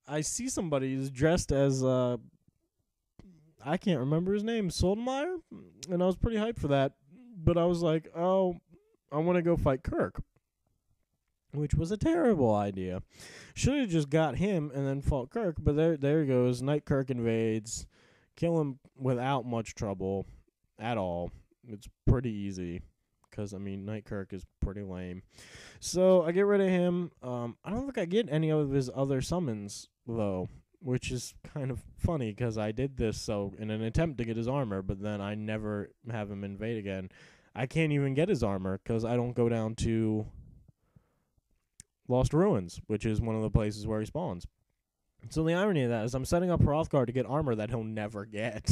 I see somebody who's dressed as I can't remember his name, Soldemeyer, and I was pretty hyped for that. But I was like, oh, I want to go fight Kirk, which was a terrible idea. Should have just got him and then fought Kirk. But there he goes. Night Kirk invades, kill him without much trouble at all. It's pretty easy because, I mean, Night Kirk is pretty lame. So I get rid of him. I don't think I get any of his other summons, though, which is kind of funny because I did this so in an attempt to get his armor, but then I never have him invade again. I can't even get his armor because I don't go down to Lost Ruins, which is one of the places where he spawns. So the irony of that is I'm setting up Hrothgar to get armor that he'll never get.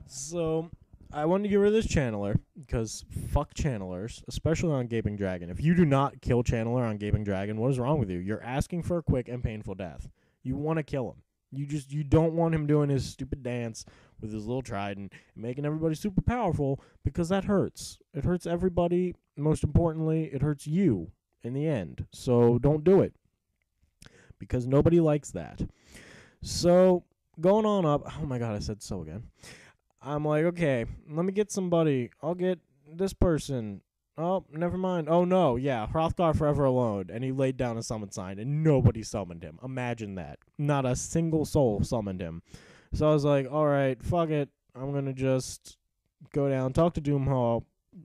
So I wanted to get rid of this channeler, because fuck channelers, especially on Gaping Dragon. If you do not kill channeler on Gaping Dragon, what is wrong with you? You're asking for a quick and painful death. You want to kill him. You don't want him doing his stupid dance with his little trident and making everybody super powerful, because that hurts. It hurts everybody. Most importantly, it hurts you in the end. So don't do it, because nobody likes that. So going on up. Oh my God, I said so again. I'm like, okay, let me get somebody. I'll get this person. Oh, never mind. Oh, no, yeah, Hrothgar forever alone. And he laid down a summon sign, and nobody summoned him. Imagine that. Not a single soul summoned him. So I was like, all right, fuck it. I'm going to just go down, talk to Doomhall.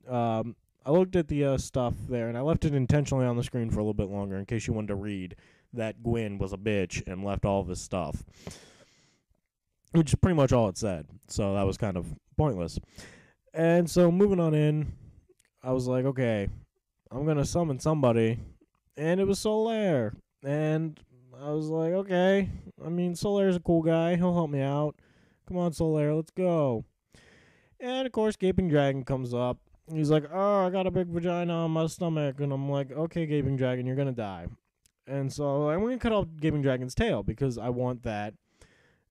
I looked at the stuff there, and I left it intentionally on the screen for a little bit longer in case you wanted to read that Gwyn was a bitch and left all of his stuff, which is pretty much all it said. So that was kind of pointless. And so moving on in, I was like, okay, I'm going to summon somebody. And it was Solaire. And I was like, okay, I mean, Solaire's a cool guy. He'll help me out. Come on, Solaire, let's go. And, of course, Gaping Dragon comes up. He's like, oh, I got a big vagina on my stomach. And I'm like, okay, Gaping Dragon, you're going to die. And so I'm going to cut off Gaping Dragon's tail because I want that.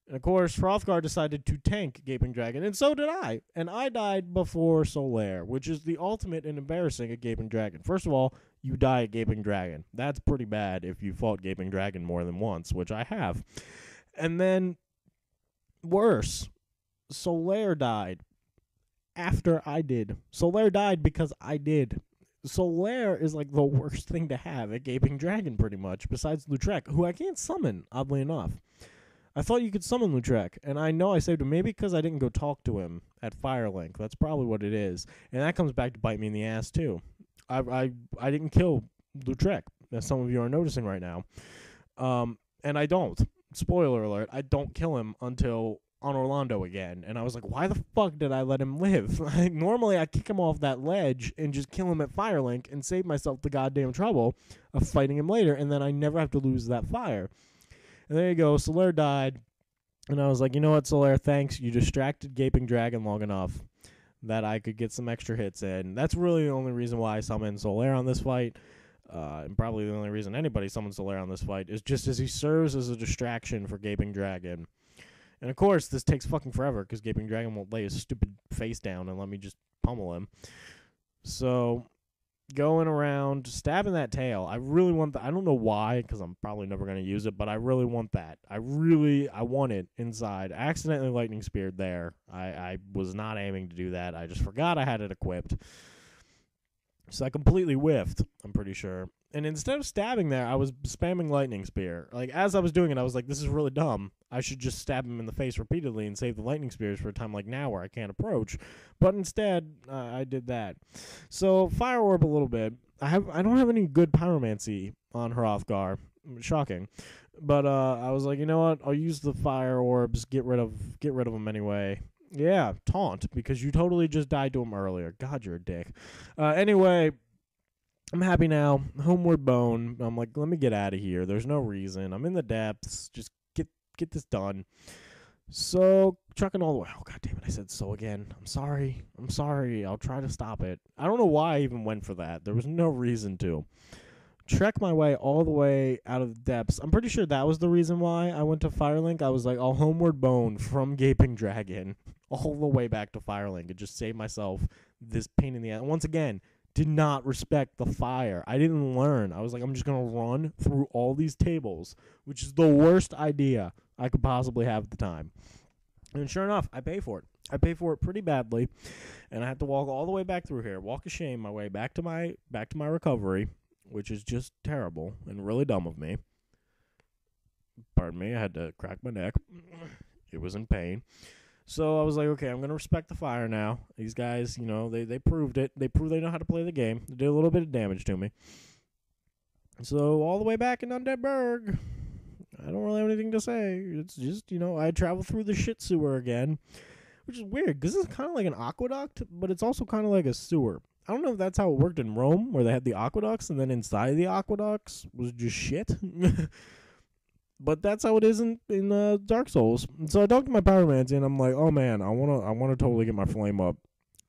And, of course, Hrothgar decided to tank Gaping Dragon, and so did I. And I died before Solaire, which is the ultimate in embarrassing at Gaping Dragon. First of all, you die at Gaping Dragon. That's pretty bad if you fought Gaping Dragon more than once, which I have. And then, worse, Solaire died after I did. Solaire died because I did. Solaire is like the worst thing to have at Gaping Dragon, pretty much, besides Lautrec, who I can't summon, oddly enough. I thought you could summon Lautrec, and I know I saved him maybe because I didn't go talk to him at Firelink. That's probably what it is. And that comes back to bite me in the ass, too. I didn't kill Lautrec, as some of you are noticing right now. And I don't. Spoiler alert, I don't kill him until on Orlando again. And I was like, why the fuck did I let him live? Normally, I kick him off that ledge and just kill him at Firelink and save myself the goddamn trouble of fighting him later, and then I never have to lose that fire. And there you go, Solaire died, and I was like, you know what, Solaire, thanks. You distracted Gaping Dragon long enough that I could get some extra hits in. That's really the only reason why I summoned Solaire on this fight, and probably the only reason anybody summons Solaire on this fight, is just as he serves as a distraction for Gaping Dragon. And, of course, this takes fucking forever, because Gaping Dragon won't lay his stupid face down and let me just pummel him. So going around stabbing that tail. I really want that. I don't know why, because I'm probably never going to use it, but I really want that. I want it inside. I accidentally lightning speared there. I was not aiming to do that. I just forgot I had it equipped. So I completely whiffed, I'm pretty sure. And instead of stabbing there, I was spamming lightning spear. Like, as I was doing it, I was like, this is really dumb. I should just stab him in the face repeatedly and save the lightning spears for a time like now where I can't approach. But instead, I did that. So, fire orb a little bit. I don't have any good pyromancy on Hrothgar. Shocking. But I was like, you know what? I'll use the fire orbs, get rid of them anyway. Yeah, taunt, because you totally just died to him earlier. God, you're a dick. Anyway, I'm happy now. Homeward bone. I'm like, let me get out of here. There's no reason. I'm in the depths. Just get this done. So, trucking all the way. Oh, God damn it. I said so again. I'm sorry. I'll try to stop it. I don't know why I even went for that. There was no reason to. Trek my way all the way out of the depths. I'm pretty sure that was the reason why I went to Firelink. I was like, I'll homeward bone from Gaping Dragon all the way back to Firelink and just save myself this pain in the ass. Once again, did not respect the fire. I didn't learn. I was like, I'm just going to run through all these tables, which is the worst idea I could possibly have at the time. And sure enough, I pay for it. I pay for it pretty badly, and I had to walk all the way back through here, walk of shame my way back to my recovery, which is just terrible and really dumb of me. Pardon me, I had to crack my neck. It was in pain. So I was like, okay, I'm going to respect the fire now. These guys, they proved it. They proved they know how to play the game. They did a little bit of damage to me. So all the way back in Undeadburg, I don't really have anything to say. It's just, I travel through the shit sewer again, which is weird because it's kind of like an aqueduct, but it's also kind of like a sewer. I don't know if that's how it worked in Rome, where they had the aqueducts, and then inside the aqueducts was just shit. But that's how it is in Dark Souls. So I talked to my pyromancy, and I'm like, oh man, I wanna totally get my flame up.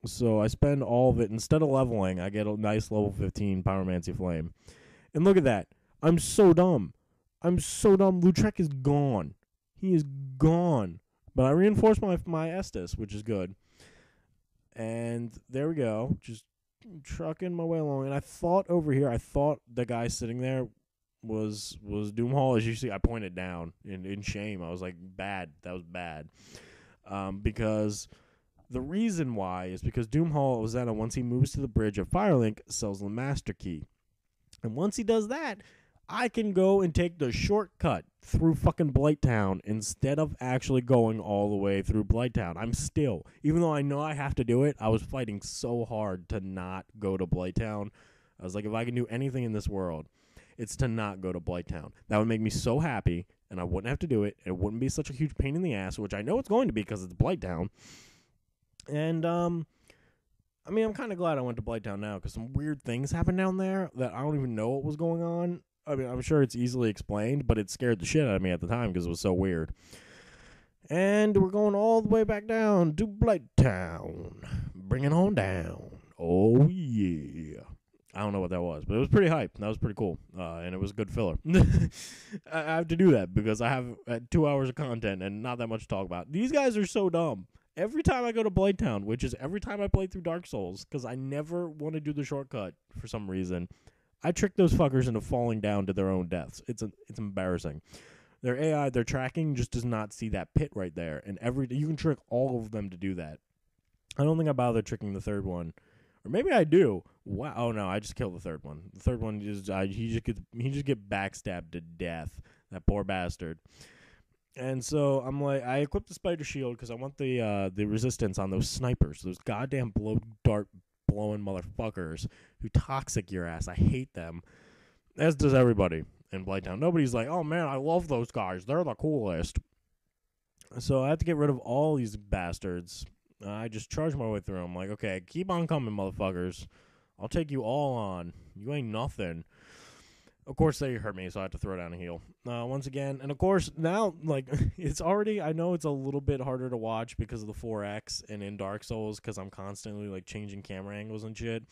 So I spend all of it. Instead of leveling, I get a nice level 15 pyromancy flame. And look at that. I'm so dumb. Lautrec is gone. He is gone. But I reinforced my Estus, which is good. And there we go. Just trucking my way along, and I thought the guy sitting there was Doomhall. As you see, I pointed down in shame. I was like, bad. That was bad. Because the reason why is because Doomhall Ozena, once he moves to the bridge of Firelink, sells the Master Key. And once he does that, I can go and take the shortcut through fucking Blighttown instead of actually going all the way through Blighttown. I'm still, even though I know I have to do it, I was fighting so hard to not go to Blighttown. I was like, if I can do anything in this world, it's to not go to Blighttown. That would make me so happy, and I wouldn't have to do it. It wouldn't be such a huge pain in the ass, which I know it's going to be because it's Blighttown. And, I'm kind of glad I went to Blighttown now because some weird things happened down there that I don't even know what was going on. I mean, I'm sure it's easily explained, but it scared the shit out of me at the time because it was so weird. And we're going all the way back down to Blighttown. Bring it on down. Oh, yeah. I don't know what that was, but it was pretty hype. That was pretty cool, and it was a good filler. I have to do that because I have 2 hours of content and not that much to talk about. These guys are so dumb. Every time I go to Blighttown, which is every time I play through Dark Souls, because I never want to do the shortcut for some reason, I trick those fuckers into falling down to their own deaths. It's embarrassing. Their AI, their tracking just does not see that pit right there, and you can trick all of them to do that. I don't think I bother tricking the third one, or maybe I do. Wow! Oh no, I just killed the third one. The third one he just get backstabbed to death. That poor bastard. And so I'm like, I equipped the spider shield because I want the resistance on those snipers, those goddamn dart blowing motherfuckers who toxic your ass. I hate them, as does everybody in Blighttown. Nobody's like, oh man, I love those guys. They're the coolest. So I have to get rid of all these bastards. I just charge my way through. I'm like, okay, keep on coming, motherfuckers. I'll take you all on. You ain't nothing. Of course, they hurt me, so I have to throw down a heal. once again. And of course, now, like, it's already, I know it's a little bit harder to watch because of the 4X and in Dark Souls because I'm constantly, like, changing camera angles and shit.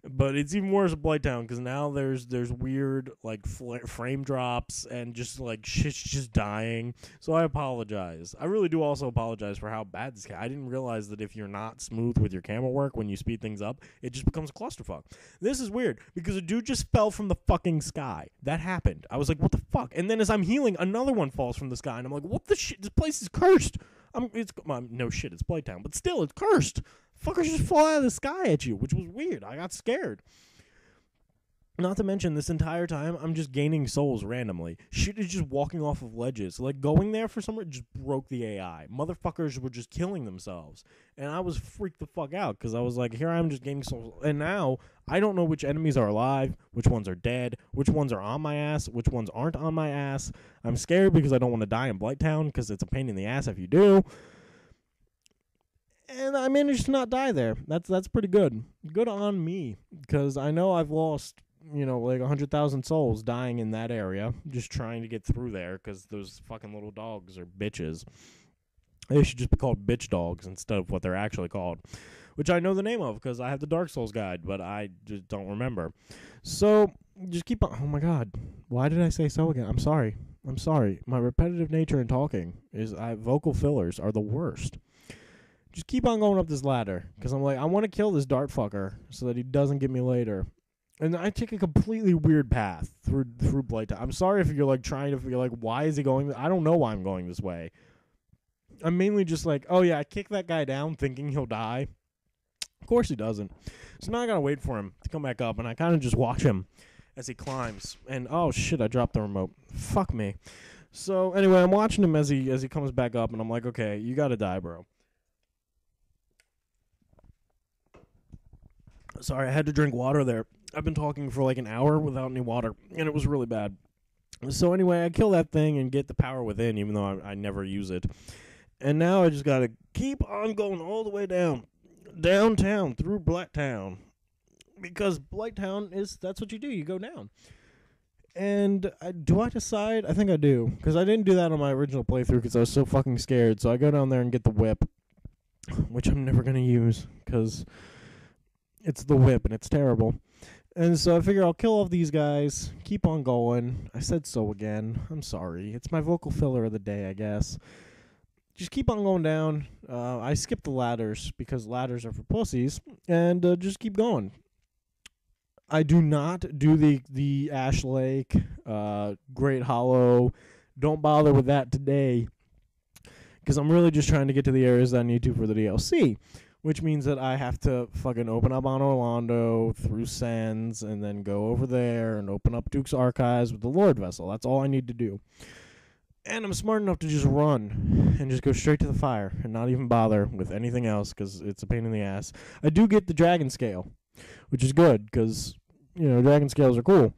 But it's even worse at Blighttown because now there's weird, like, frame drops and just, like, shit's just dying. So I apologize. I really do also apologize for how bad this guy. I didn't realize that if you're not smooth with your camera work when you speed things up, it just becomes a clusterfuck. This is weird because a dude just fell from the fucking sky. That happened. I was like, what the fuck? And then as I'm healing, another one falls from the sky, and I'm like, what the shit? This place is cursed. No shit, it's Blighttown, but still, it's cursed. Fuckers just fall out of the sky at you, which was weird. I got scared. Not to mention, this entire time, I'm just gaining souls randomly. Shit is just walking off of ledges. Like, going there for some reason just broke the AI. Motherfuckers were just killing themselves. And I was freaked the fuck out, because I was like, here I am just gaining souls. And now, I don't know which enemies are alive, which ones are dead, which ones are on my ass, which ones aren't on my ass. I'm scared because I don't want to die in Blighttown, because it's a pain in the ass if you do. And I managed to not die there. That's pretty good. Good on me, because I know I've lost, like 100,000 souls dying in that area, just trying to get through there, because those fucking little dogs are bitches. They should just be called bitch dogs instead of what they're actually called, which I know the name of, because I have the Dark Souls guide, but I just don't remember. So, just keep on. Oh my god. Why did I say so again? I'm sorry. My repetitive nature in talking is, vocal fillers are the worst. Just keep on going up this ladder, because I'm like, I want to kill this dart fucker so that he doesn't get me later. And I take a completely weird path through Blighttown. I'm sorry if you're like trying to figure like, why is he going? I don't know why I'm going this way. I'm mainly just like, oh yeah, I kick that guy down thinking he'll die. Of course he doesn't. So now I gotta wait for him to come back up, and I kind of just watch him as he climbs. And oh shit, I dropped the remote. Fuck me. So anyway, I'm watching him as he comes back up, and I'm like, okay, you gotta die, bro. Sorry, I had to drink water there. I've been talking for like an hour without any water, and it was really bad. So anyway, I kill that thing and get the power within, even though I never use it. And now I just got to keep on going all the way downtown, through Blighttown. Because Blighttown that's what you do, you go down. And do I decide? I think I do, because I didn't do that on my original playthrough because I was so fucking scared. So I go down there and get the whip, which I'm never going to use, because it's the whip, and it's terrible. And so I figure I'll kill off these guys, keep on going. I said so again. I'm sorry. It's my vocal filler of the day, I guess. Just keep on going down. I skip the ladders, because ladders are for pussies. And just keep going. I do not do the Ash Lake, Great Hollow. Don't bother with that today, because I'm really just trying to get to the areas that I need to for the DLC. Which means that I have to fucking open up on Orlando through Sands and then go over there and open up Duke's Archives with the Lord Vessel. That's all I need to do. And I'm smart enough to just run and just go straight to the fire and not even bother with anything else, because it's a pain in the ass. I do get the dragon scale, which is good because, dragon scales are cool.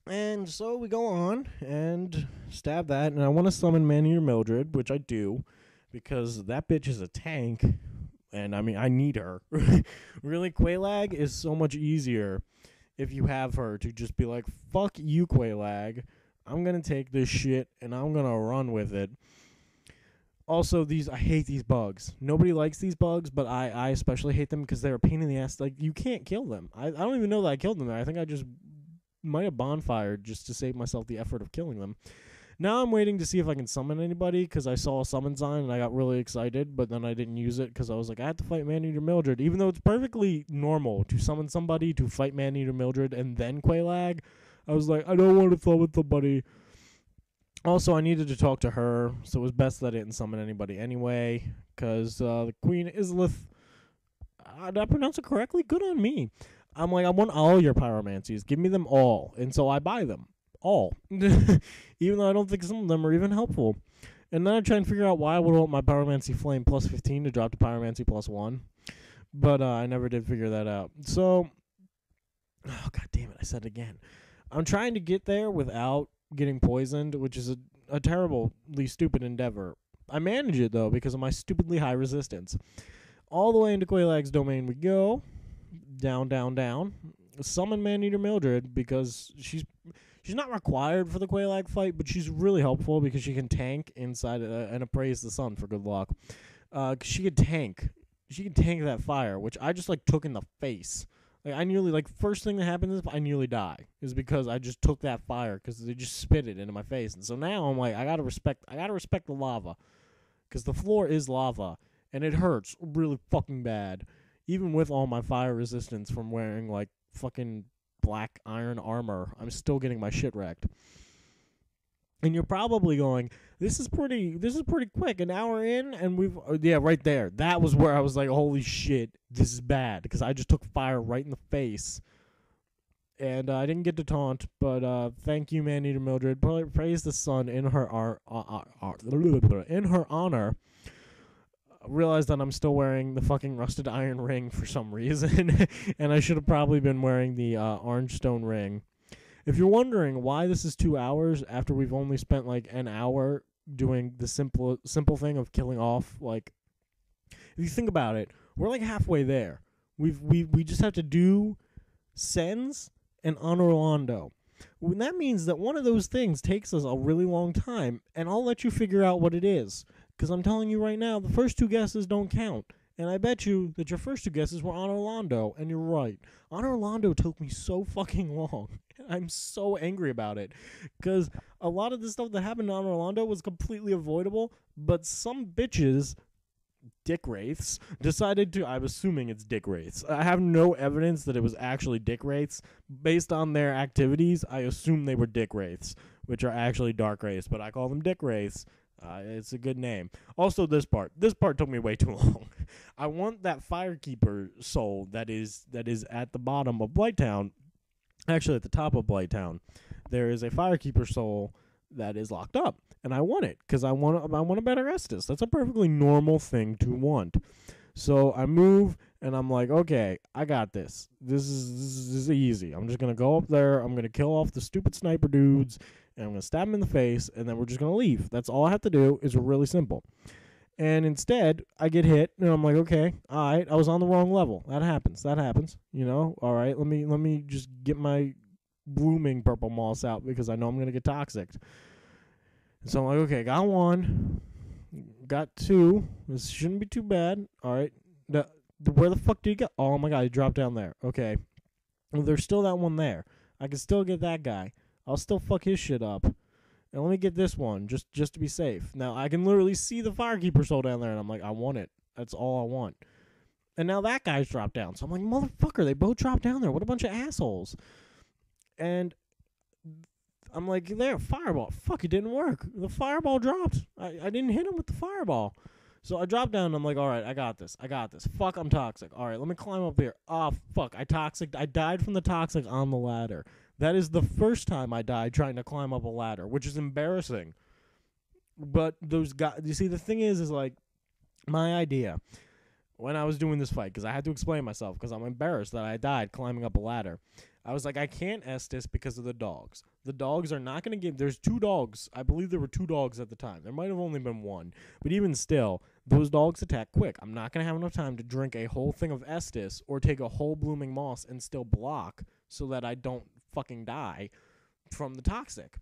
And so we go on and stab that, and I want to summon Maneater Mildred, which I do, because that bitch is a tank. And, I mean, I need her. Really, Quelaag is so much easier if you have her to just be like, fuck you, Quelaag. I'm going to take this shit, and I'm going to run with it. Also, I hate these bugs. Nobody likes these bugs, but I especially hate them because they're a pain in the ass. Like, you can't kill them. I don't even know that I killed them there. I think I just might have bonfired just to save myself the effort of killing them. Now I'm waiting to see if I can summon anybody, because I saw a summon sign and I got really excited, but then I didn't use it because I was like, I have to fight Maneater Mildred. Even though it's perfectly normal to summon somebody to fight Maneater Mildred and then Quelaag, I was like, I don't want to summon somebody. Also, I needed to talk to her, so it was best that I didn't summon anybody anyway, because the Queen Islith, did I pronounce it correctly? Good on me. I'm like, I want all your pyromancies. Give me them all. And so I buy them. All. Even though I don't think some of them are even helpful. And then I try and figure out why I would want my Pyromancy Flame plus 15 to drop to Pyromancy plus 1. But I never did figure that out. So, oh god damn it, I said it again. I'm trying to get there without getting poisoned, which is a terribly stupid endeavor. I manage it though because of my stupidly high resistance. All the way into Quelaag's domain we go. Down, down, down. Summon Maneater Mildred because She's not required for the Quelaag fight, but she's really helpful because she can tank inside and appraise the sun for good luck. 'Cause she could tank. She could tank that fire, which I just like took in the face. Like I nearly first thing that happened is I nearly die is because I just took that fire because they just spit it into my face, and so now I'm like I gotta respect the lava, because the floor is lava and it hurts really fucking bad, even with all my fire resistance from wearing like fucking black iron armor. I'm still getting my shit wrecked. And you're probably going, this is pretty quick, an hour in, and we've, yeah, right there. That was where I was like, holy shit, this is bad, because I just took fire right in the face. And I didn't get to taunt, but thank you, Maneater Mildred. Praise the sun in her honor. Realized that I'm still wearing the fucking rusted iron ring for some reason, and I should have probably been wearing the orange stone ring. If you're wondering why this is 2 hours after we've only spent like an hour doing the simple thing of killing off, like, if you think about it, we're like halfway there. We just have to do Sens and Honor Orlando. And that means that one of those things takes us a really long time, and I'll let you figure out what it is. Because I'm telling you right now, the first 2 guesses don't count. And I bet you that your first 2 guesses were on Orlando, and you're right. On Orlando took me so fucking long. I'm so angry about it. Because a lot of the stuff that happened on Orlando was completely avoidable, but some bitches, dick wraiths, decided to, I'm assuming it's dick wraiths. I have no evidence that it was actually dick wraiths. Based on their activities, I assume they were dick wraiths, which are actually dark wraiths, but I call them dick wraiths. It's a good name. Also, this part took me way too long. I want that Firekeeper soul that is at the bottom of Blighttown. Actually, at the top of Blighttown, there is a Firekeeper soul that is locked up, and I want it because I want a better Estus. That's a perfectly normal thing to want. So I move, and I'm like, okay, I got this. This is easy. I'm just gonna go up there. I'm gonna kill off the stupid sniper dudes, and I'm going to stab him in the face, and then we're just going to leave. That's all I have to do. It's really simple. And instead, I get hit, and I'm like, okay, all right, I was on the wrong level. That happens, you know? All right, let me just get my blooming purple moss out because I know I'm going to get toxic. So I'm like, okay, got 1, got 2. This shouldn't be too bad. All right, where the fuck did he go? Oh, my God, he dropped down there. Okay, well, there's still that one there. I can still get that guy. I'll still fuck his shit up. And let me get this one, just to be safe. Now, I can literally see the Firekeeper soul down there, and I'm like, I want it. That's all I want. And now that guy's dropped down. So I'm like, motherfucker, they both dropped down there. What a bunch of assholes. And I'm like, there, fireball. Fuck, it didn't work. The fireball dropped. I didn't hit him with the fireball. So I dropped down, and I'm like, all right, I got this. Fuck, I'm toxic. All right, let me climb up here. Oh, fuck, I died from the toxic on the ladder. That is the first time I died trying to climb up a ladder, which is embarrassing. But those guys, you see, the thing is like, my idea when I was doing this fight, because I had to explain myself, because I'm embarrassed that I died climbing up a ladder. I was like, I can't Estus because of the dogs. The dogs are not going to give, there's 2 dogs. I believe there were 2 dogs at the time. There might have only been 1. But even still, those dogs attack quick. I'm not going to have enough time to drink a whole thing of Estus or take a whole blooming moss and still block so that I don't fucking die from the toxic.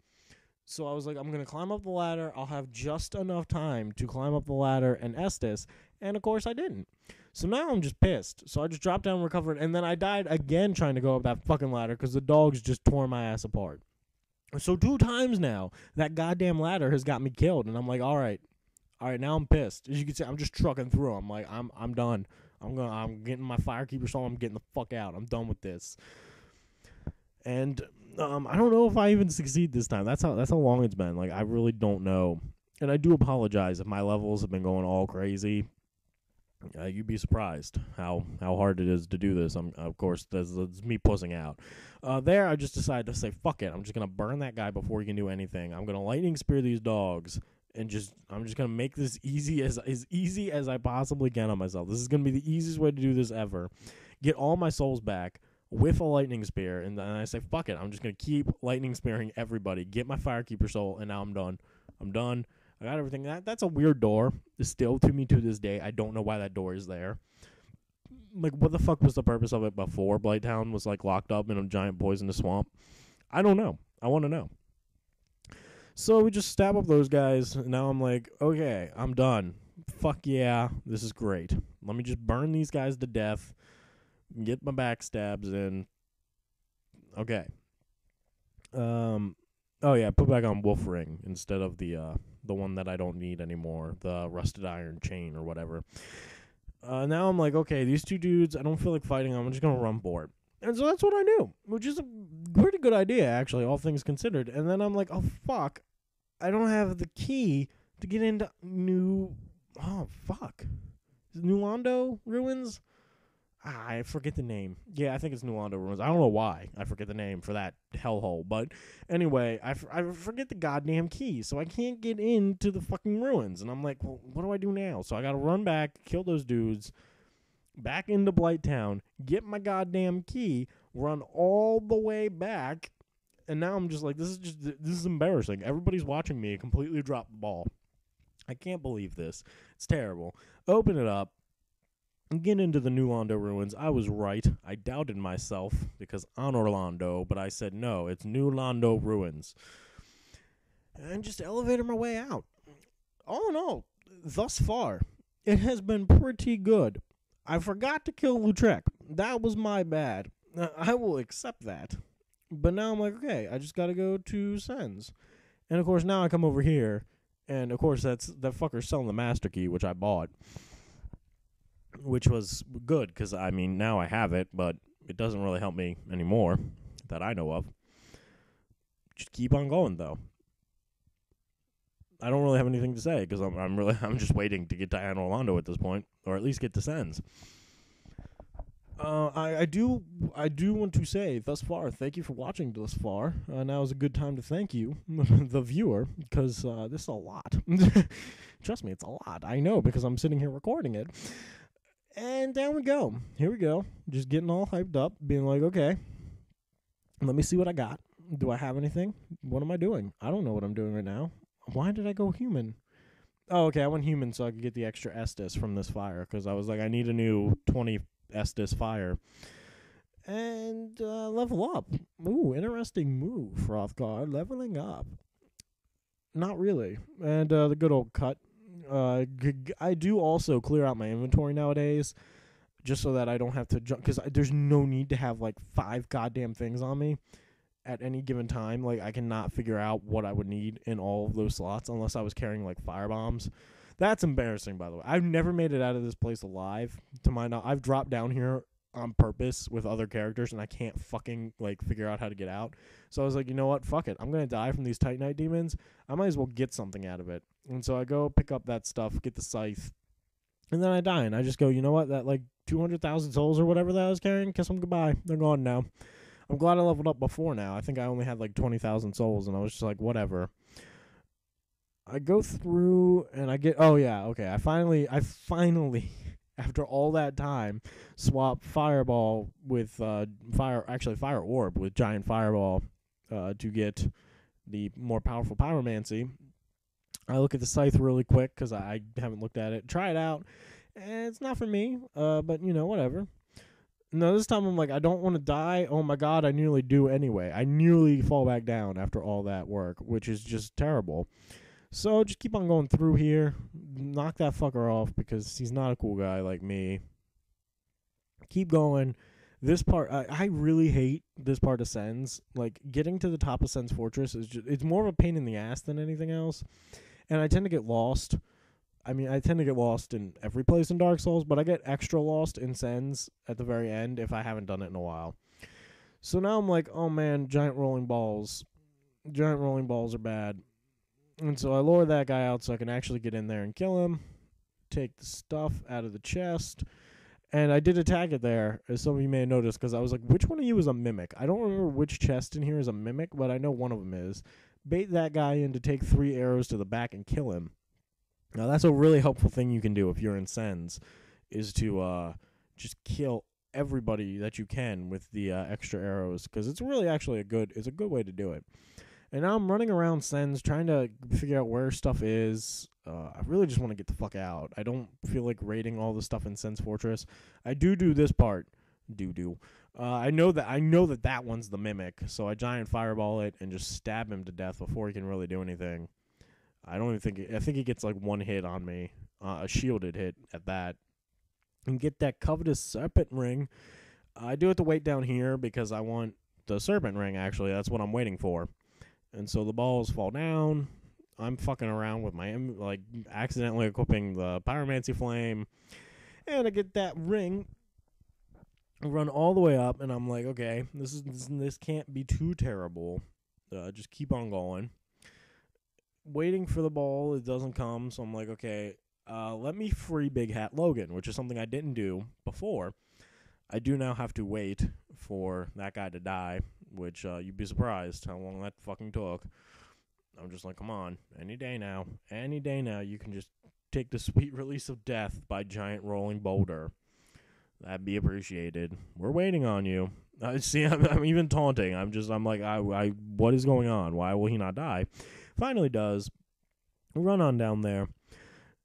So I was like, I'm going to climb up the ladder. I'll have just enough time to climb up the ladder and Estus. And of course I didn't. So now I'm just pissed. So I just dropped down, recovered, and then I died again trying to go up that fucking ladder because the dogs just tore my ass apart. So 2 times now, that goddamn ladder has got me killed. And I'm like, all right, now I'm pissed. As you can see, I'm just trucking through. I'm like, I'm done. I'm getting my Firekeeper soul. I'm getting the fuck out. I'm done with this. And I don't know if I even succeed this time. That's how long it's been. Like, I really don't know. And I do apologize if my levels have been going all crazy. You'd be surprised how hard it is to do this. Of course, that's me pussing out. There, I just decided to say, fuck it. I'm just going to burn that guy before he can do anything. I'm going to lightning spear these dogs. And I'm just going to make this as easy as I possibly can on myself. This is going to be the easiest way to do this ever. Get all my souls back with a lightning spear. And then I say, fuck it. I'm just going to keep lightning spearing everybody. Get my Firekeeper soul. And now I'm done. I got everything. That's a weird door. Still, to me to this day, I don't know why that door is there. Like, what the fuck was the purpose of it before Blighttown was, like, locked up in a giant poisonous swamp? I don't know. I want to know. So we just stab up those guys. And now I'm like, okay, I'm done. Fuck yeah, this is great. Let me just burn these guys to death. Get my backstabs in. Okay. Oh yeah, put back on Wolf Ring instead of the one that I don't need anymore, the Rusted Iron Chain or whatever. Now I'm like, okay, these two dudes, I don't feel like fighting them. I'm just gonna run for it. And so that's what I do, which is a pretty good idea, actually, all things considered. And then I'm like, oh, fuck. I don't have the key to get into New Londo Ruins? I forget the name. Yeah, I think it's New Londo Ruins. I don't know why I forget the name for that hellhole. But anyway, I forget the goddamn key, so I can't get into the fucking ruins. And I'm like, well, what do I do now? So I got to run back, kill those dudes, back into Blight Town, get my goddamn key, run all the way back, and now I'm just like, this is embarrassing. Everybody's watching me completely drop the ball. I can't believe this. It's terrible. Open it up and get into the New Londo Ruins. I was right. I doubted myself because I'm Orlando, but I said no, it's New Londo Ruins. And just elevated my way out. All in all, thus far, it has been pretty good. I forgot to kill Lautrec. That was my bad. I will accept that. But now I'm like, okay, I just got to go to Sens. And, of course, now I come over here. And, of course, that fucker's selling the Master Key, which I bought. Which was good, because, I mean, now I have it. But it doesn't really help me anymore that I know of. Just keep on going, though. I don't really have anything to say, because I'm just waiting to get to Anne Orlando at this point. Or at least get to Sens. I do want to say, thus far, thank you for watching thus far. Now is a good time to thank you, the viewer, because this is a lot. Trust me, it's a lot. I know, because I'm sitting here recording it. And down we go. Here we go. Just getting all hyped up, being like, okay, let me see what I got. Do I have anything? What am I doing? I don't know what I'm doing right now. Why did I go human? Oh, okay, I went human so I could get the extra Estus from this fire, because I was like, I need a new 20 Estus fire. And level up. Ooh, interesting move, Frothguard. Leveling up. Not really. And the good old cut. I do also clear out my inventory nowadays, just so that I don't have to jump, because there's no need to have like 5 goddamn things on me at any given time. Like, I cannot figure out what I would need in all of those slots unless I was carrying like fire bombs. That's embarrassing, by the way. I've never made it out of this place alive. To my knowledge, I've dropped down here on purpose with other characters, and I can't fucking like figure out how to get out. So I was like, you know what? Fuck it. I'm gonna die from these Titanite demons. I might as well get something out of it. And so I go pick up that stuff, get the scythe, and then I die. And I just go, you know what? That like 200,000 souls or whatever that I was carrying, kiss them goodbye. They're gone now. I'm glad I leveled up before now. I think I only had like 20,000 souls, and I was just like, whatever. I go through and I get, oh yeah, okay. I finally, after all that time, swap fireball with fire orb with giant fireball to get the more powerful pyromancy. I look at the scythe really quick because I haven't looked at it. Try it out, and it's not for me. But you know, whatever. No, this time I'm like, I don't want to die. Oh my god, I nearly do anyway. I nearly fall back down after all that work, which is just terrible. So just keep on going through here. Knock that fucker off because he's not a cool guy like me. Keep going. This part, I really hate this part of Sens. Like, getting to the top of Sens Fortress is it's more of a pain in the ass than anything else. And I tend to get lost. I mean, I tend to get lost in every place in Dark Souls, but I get extra lost in Sens at the very end if I haven't done it in a while. So now I'm like, oh man, giant rolling balls. Giant rolling balls are bad. And so I lower that guy out so I can actually get in there and kill him. Take the stuff out of the chest. And I did attack it there, as some of you may have noticed, because I was like, which one of you is a mimic? I don't remember which chest in here is a mimic, but I know one of them is. Bait that guy in to take 3 arrows to the back and kill him. Now, that's a really helpful thing you can do if you're in Sens, is to just kill everybody that you can with the extra arrows, because it's really actually a good way to do it. And now I'm running around Sens trying to figure out where stuff is. I really just want to get the fuck out. I don't feel like raiding all the stuff in Sens Fortress. I do this part. I know that one's the mimic, so I giant fireball it and just stab him to death before he can really do anything. I don't even think I think he gets like one hit on me, a shielded hit at that, and get that covetous serpent ring. I do have to wait down here because I want the serpent ring. Actually, that's what I'm waiting for. And so the balls fall down. I'm fucking around with my like accidentally equipping the pyromancy flame, and I get that ring. Run all the way up, and I'm like, okay, this can't be too terrible. Just keep on going. Waiting for the ball, it doesn't come, so I'm like, okay, let me free Big Hat Logan, which is something I didn't do before. I do now have to wait for that guy to die, which you'd be surprised how long that fucking took. I'm just like, come on, any day now, you can just take the sweet release of death by giant rolling boulder. That'd be appreciated. We're waiting on you. See, I'm even taunting. I'm like, what is going on? Why will he not die? Finally does. Run on down there.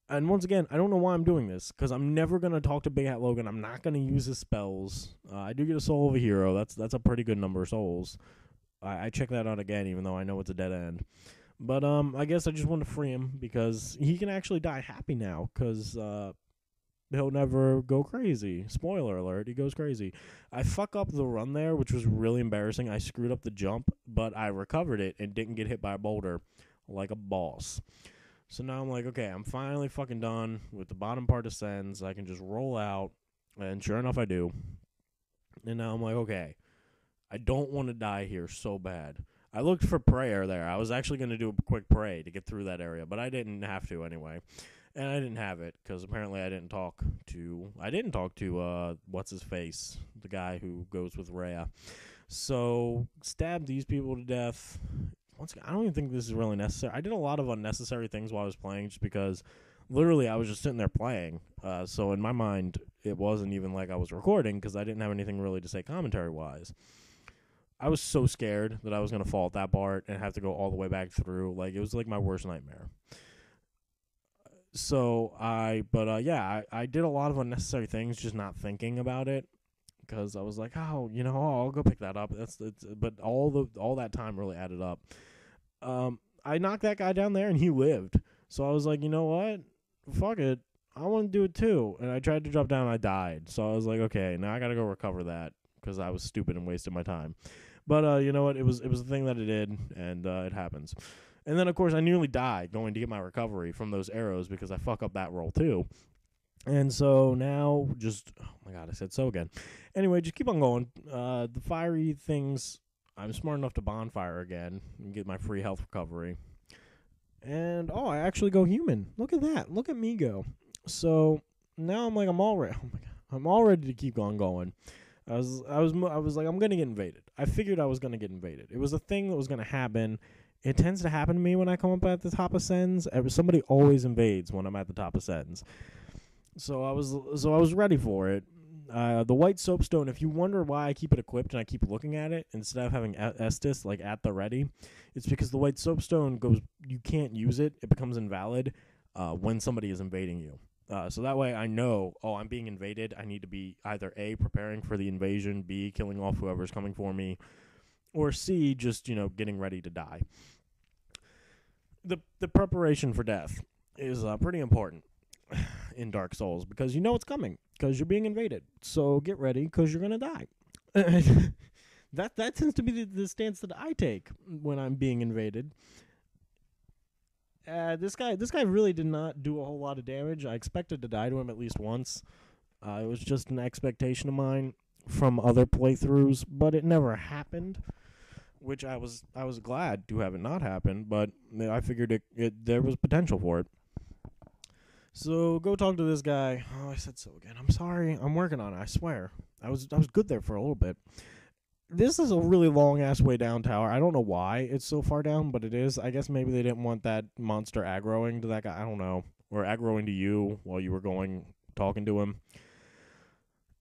And once again, I don't know why I'm doing this, because I'm never going to talk to Big Hat Logan. I'm not going to use his spells. I do get a soul of a hero. That's a pretty good number of souls. I check that out again, even though I know it's a dead end. But I guess I just want to free him, because he can actually die happy now, because he'll never go crazy. Spoiler alert, he goes crazy. I fuck up the run there, which was really embarrassing. I screwed up the jump, but I recovered it and didn't get hit by a boulder like a boss. So now I'm like, okay, I'm finally fucking done with the bottom part of Sens. I can just roll out, and sure enough, I do. And now I'm like, okay, I don't want to die here so bad. I looked for prayer there. I was actually going to do a quick pray to get through that area, but I didn't have to anyway. And I didn't have it, because apparently I didn't talk to what's-his-face, the guy who goes with Rhea. So, stab these people to death. Once again, I don't even think this is really necessary. I did a lot of unnecessary things while I was playing, just because literally I was just sitting there playing. So in my mind, it wasn't even like I was recording, because I didn't have anything really to say commentary-wise. I was so scared that I was going to fall at that part and have to go all the way back through. Like, it was like my worst nightmare. So I did a lot of unnecessary things, just not thinking about it, because I was like, I'll go pick that up. But all that time really added up. I knocked that guy down there, and he lived. So I was like, you know what? Fuck it. I want to do it too. And I tried to drop down, I died. So I was like, okay, now I got to go recover that, because I was stupid and wasted my time. But you know what? It was a thing that it did, and it happens. And then, of course, I nearly died going to get my recovery from those arrows, because I fuck up that roll, too. And so now oh my God, I said so again. Anyway, just keep on going. The fiery things, I'm smart enough to bonfire again and get my free health recovery. And, I actually go human. Look at that. Look at me go. So now I'm like, I'm all ready to keep on going. I was like, I'm going to get invaded. I figured I was going to get invaded. It was a thing that was going to happen. It tends to happen to me when I come up at the top of Sens. Somebody always invades when I'm at the top of Sens. So I was ready for it. The white soapstone, if you wonder why I keep it equipped and I keep looking at it instead of having Estus like at the ready, it's because the white soapstone you can't use it. It becomes invalid when somebody is invading you. So that way I know, I'm being invaded. I need to be either A, preparing for the invasion, B, killing off whoever's coming for me, or C, just, getting ready to die. The preparation for death is pretty important in Dark Souls, because you know it's coming, because you're being invaded. So get ready, because you're going to die. That tends to be the stance that I take when I'm being invaded. This guy really did not do a whole lot of damage. I expected to die to him at least once. It was just an expectation of mine from other playthroughs, but it never happened, which I was glad to have it not happen, but I figured there was potential for it. So go talk to this guy. I said so again. I'm sorry. I'm working on it. I swear. I was good there for a little bit. This is a really long-ass way down tower. I don't know why it's so far down, but it is. I guess maybe they didn't want that monster aggroing to that guy. I don't know. Or aggroing to you while you were talking to him.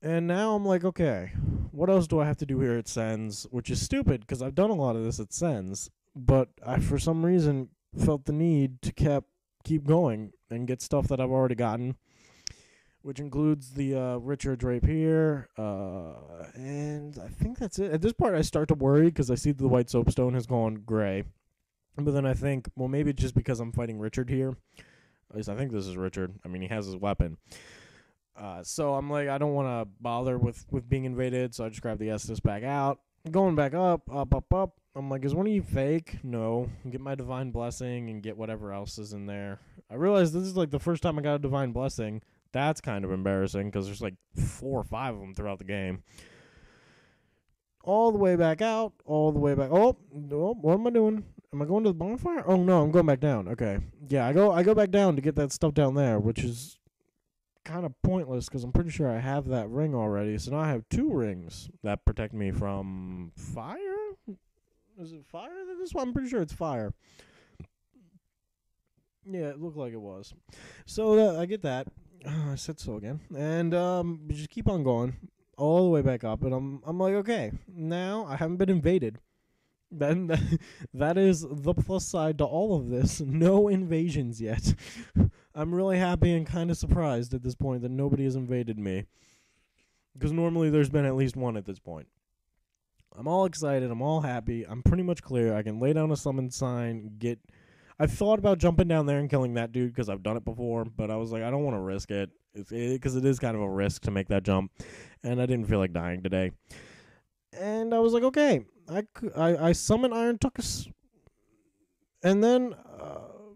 And now I'm like, okay, what else do I have to do here at Sens? Which is stupid, because I've done a lot of this at Sens. But I, for some reason, felt the need to keep going and get stuff that I've already gotten. which includes the Richard Drape here, and I think that's it. At this part, I start to worry because I see the white soapstone has gone gray, but then I think, well, maybe it's just because I'm fighting Richard here. At least I think this is Richard. I mean, he has his weapon. So I'm like, I don't want to bother with being invaded, so I just grab the Estus back out. Going back up. I'm like, is one of you fake? No. Get my Divine Blessing and get whatever else is in there. I realize this is like the first time I got a Divine Blessing. That's kind of embarrassing because there's like 4 or 5 of them throughout the game. All the way back out. All the way back. Oh, what am I doing? Am I going to the bonfire? Oh, no, I'm going back down. Okay. Yeah, I go back down to get that stuff down there, which is kind of pointless because I'm pretty sure I have that ring already. So now I have 2 rings that protect me from fire. Is it fire? This one, I'm pretty sure it's fire. Yeah, it looked like it was. So I get that. I said so again, and just keep on going all the way back up, and I'm like, okay, now I haven't been invaded. Then that is the plus side to all of this. No invasions yet. I'm really happy and kind of surprised at this point that nobody has invaded me. Because normally there's been at least one at this point. I'm all excited. I'm all happy. I'm pretty much clear. I can lay down a summon sign, I've thought about jumping down there and killing that dude because I've done it before, but I was like, I don't want to risk it because it is kind of a risk to make that jump, and I didn't feel like dying today. And I was like, okay, I summon Iron Tuckus, and then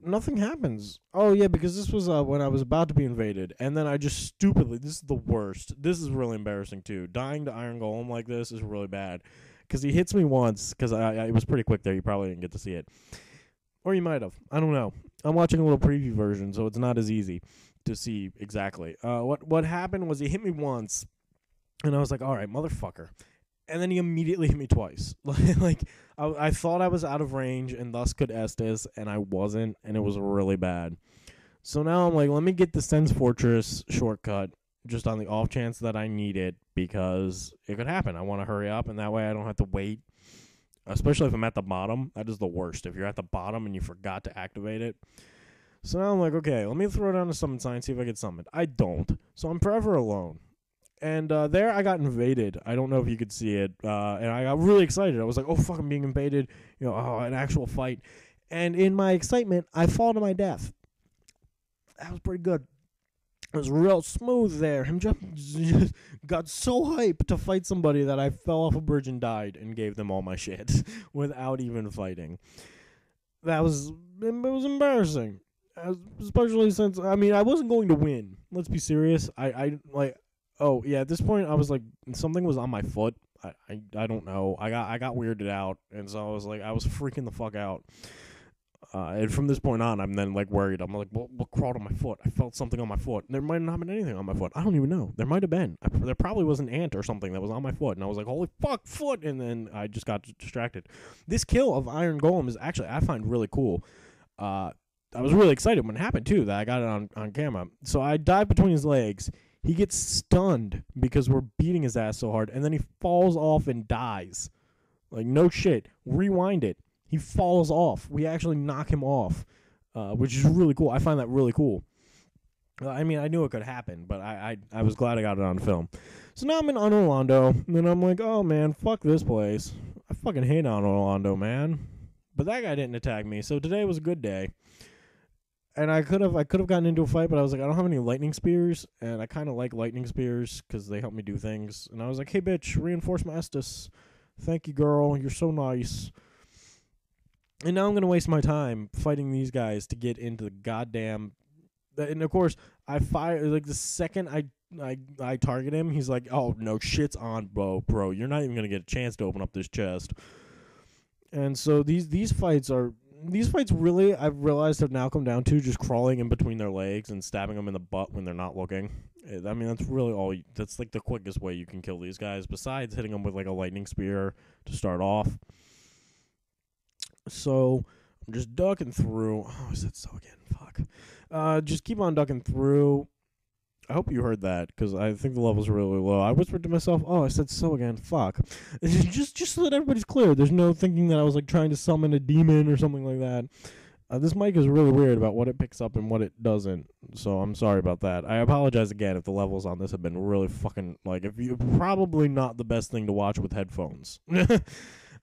nothing happens. Oh, yeah, because this was when I was about to be invaded, and then I just stupidly, this is the worst. This is really embarrassing, too. Dying to Iron Golem like this is really bad, because he hits me once, because it was pretty quick there. You probably didn't get to see it. Or you might have. I don't know. I'm watching a little preview version, so it's not as easy to see exactly. What happened was he hit me once, and I was like, all right, motherfucker. And then he immediately hit me twice. I thought I was out of range and thus could Estus, and I wasn't, and it was really bad. So now I'm like, let me get the Sense Fortress shortcut just on the off chance that I need it because it could happen. I want to hurry up, and that way I don't have to wait. Especially if I'm at the bottom. That is the worst. If you're at the bottom and you forgot to activate it. So now I'm like, okay, let me throw down a summon sign, see if I get summoned. I don't. So I'm forever alone. And there I got invaded. I don't know if you could see it. And I got really excited. I was like, oh, fuck, I'm being invaded. An actual fight. And in my excitement, I fall to my death. That was pretty good. It was real smooth there. Himj got so hyped to fight somebody that I fell off a bridge and died and gave them all my shit without even fighting. It was embarrassing. Especially since, I mean, I wasn't going to win. Let's be serious. At this point, I was like, something was on my foot. I don't know. I got weirded out, and so I was freaking the fuck out. And from this point on, I'm then like worried. I'm like, what crawled on my foot? I felt something on my foot. There might not have been anything on my foot. I don't even know. There might have been. There probably was an ant or something that was on my foot. And I was like, holy fuck, foot. And then I just got distracted. This kill of Iron Golem is actually, I find really cool. I was really excited when it happened, too, that I got it on camera. So I dive between his legs. He gets stunned because we're beating his ass so hard. And then he falls off and dies. Like, no shit. Rewind it. He falls off. We actually knock him off, which is really cool. I find that really cool. I mean, I knew it could happen, but I was glad I got it on film. So now I'm in Orlando, and I'm like, oh, man, fuck this place. I fucking hate Orlando, man. But that guy didn't attack me, so today was a good day. And I could have gotten into a fight, but I was like, I don't have any lightning spears, and I kind of like lightning spears because they help me do things. And I was like, hey, bitch, reinforce my Estus. Thank you, girl. You're so nice. And now I'm going to waste my time fighting these guys to get into the goddamn... And, of course, I fire... Like, the second I target him, he's like, oh, no, shit's on, bro. You're not even going to get a chance to open up this chest. And so these fights are... These fights really, I've realized, have now come down to just crawling in between their legs and stabbing them in the butt when they're not looking. I mean, that's really all... That's, like, the quickest way you can kill these guys, besides hitting them with, like, a lightning spear to start off. So, I'm just ducking through. Oh, I said so again. Fuck. Just keep on ducking through. I hope you heard that, because I think the level's really low. I whispered to myself, oh, I said so again. Fuck. just so that everybody's clear. There's no thinking that I was, like, trying to summon a demon or something like that. This mic is really weird about what it picks up and what it doesn't, so I'm sorry about that. I apologize again if the levels on this have been really fucking, like, if you probably not the best thing to watch with headphones.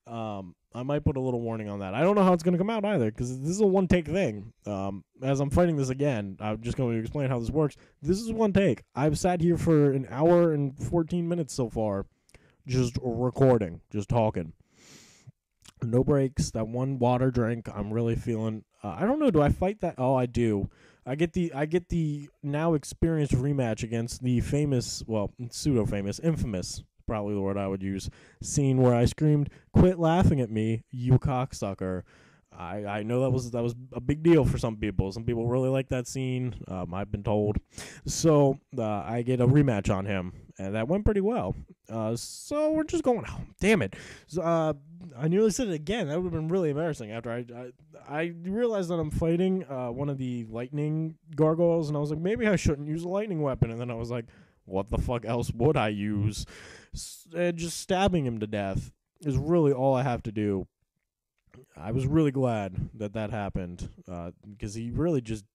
I might put a little warning on that. I don't know how it's going to come out either, because this is a one-take thing. As I'm fighting this again, I'm just going to explain how this works. This is one take. I've sat here for an hour and 14 minutes so far, just recording, just talking. No breaks. That one water drink, I'm really feeling. I don't know. Do I fight that? Oh, I do. I get the now experienced rematch against the famous, well, pseudo famous, infamous, probably the word I would use, scene where I screamed, "Quit laughing at me, you cocksucker." I know that was a big deal for some people. Some people really like that scene. I've been told. So I get a rematch on him, and that went pretty well. So we're just going. Oh, damn it! So, I nearly said it again. That would have been really embarrassing. After I realized that I'm fighting one of the lightning gargoyles, and I was like, maybe I shouldn't use a lightning weapon. And then I was like, what the fuck else would I use? Just stabbing him to death is really all I have to do. I was really glad that happened, because he really just...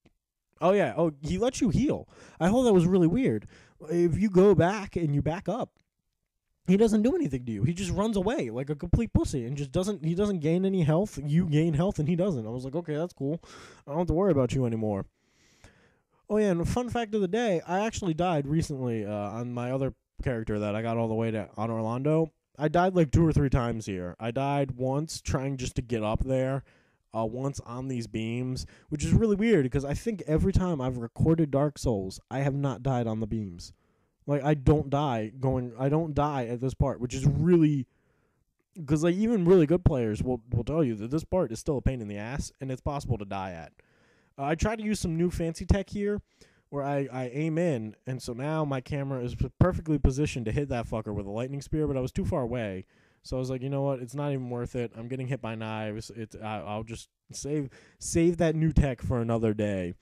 Oh, yeah. Oh, he lets you heal. I thought that was really weird. If you go back and you back up, he doesn't do anything to you. He just runs away like a complete pussy and just doesn't... He doesn't gain any health. You gain health and he doesn't. I was like, okay, that's cool. I don't have to worry about you anymore. Oh, yeah, and a fun fact of the day, I actually died recently on my other character that I got all the way to on Orlando. I died like 2 or 3 times here. I died once trying just to get up there, once on these beams, which is really weird because I think every time I've recorded Dark Souls, I have not died on the beams. Like, I don't die at this part, which is really... Because, like, even really good players will tell you that this part is still a pain in the ass, and it's possible to die at. I tried to use some new fancy tech here, where I aim in, and so now my camera is perfectly positioned to hit that fucker with a lightning spear, but I was too far away. So I was like, you know what? It's not even worth it. I'm getting hit by knives. I'll just save that new tech for another day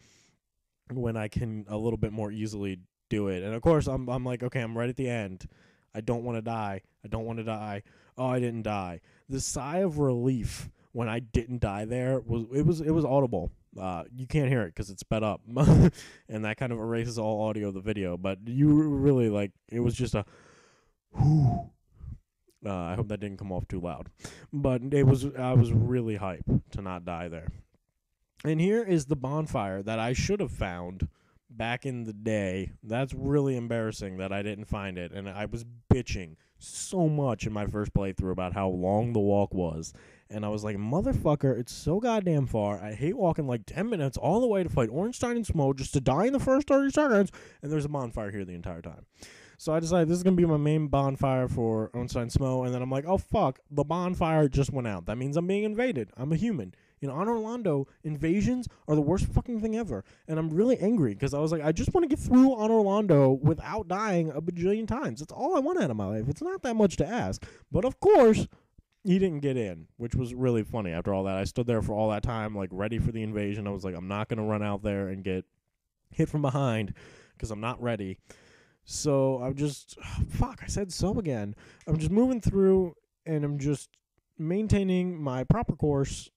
when I can a little bit more easily do it. And of course, I'm like, okay, I'm right at the end. I don't want to die. I don't want to die. Oh, I didn't die. The sigh of relief when I didn't die there was audible. You can't hear it because it's sped up, and that kind of erases all audio of the video. But you really, like, it was just a whoo. I hope that didn't come off too loud, but I was really hyped to not die there. And here is the bonfire that I should have found back in the day. That's really embarrassing that I didn't find it, and I was bitching so much in my first playthrough about how long the walk was. And I was like, motherfucker, it's so goddamn far. I hate walking like 10 minutes all the way to fight Ornstein and Smough just to die in the first 30 seconds, and there's a bonfire here the entire time. So I decided this is going to be my main bonfire for Ornstein and Smough, and then I'm like, oh, fuck, the bonfire just went out. That means I'm being invaded. I'm a human. You know, on Orlando, invasions are the worst fucking thing ever. And I'm really angry because I was like, I just want to get through on Orlando without dying a bajillion times. That's all I want out of my life. It's not that much to ask. But of course, he didn't get in, which was really funny after all that. I stood there for all that time, like, ready for the invasion. I was like, I'm not going to run out there and get hit from behind because I'm not ready. So I'm just, fuck, I said so again. I'm just moving through and I'm just maintaining my proper course.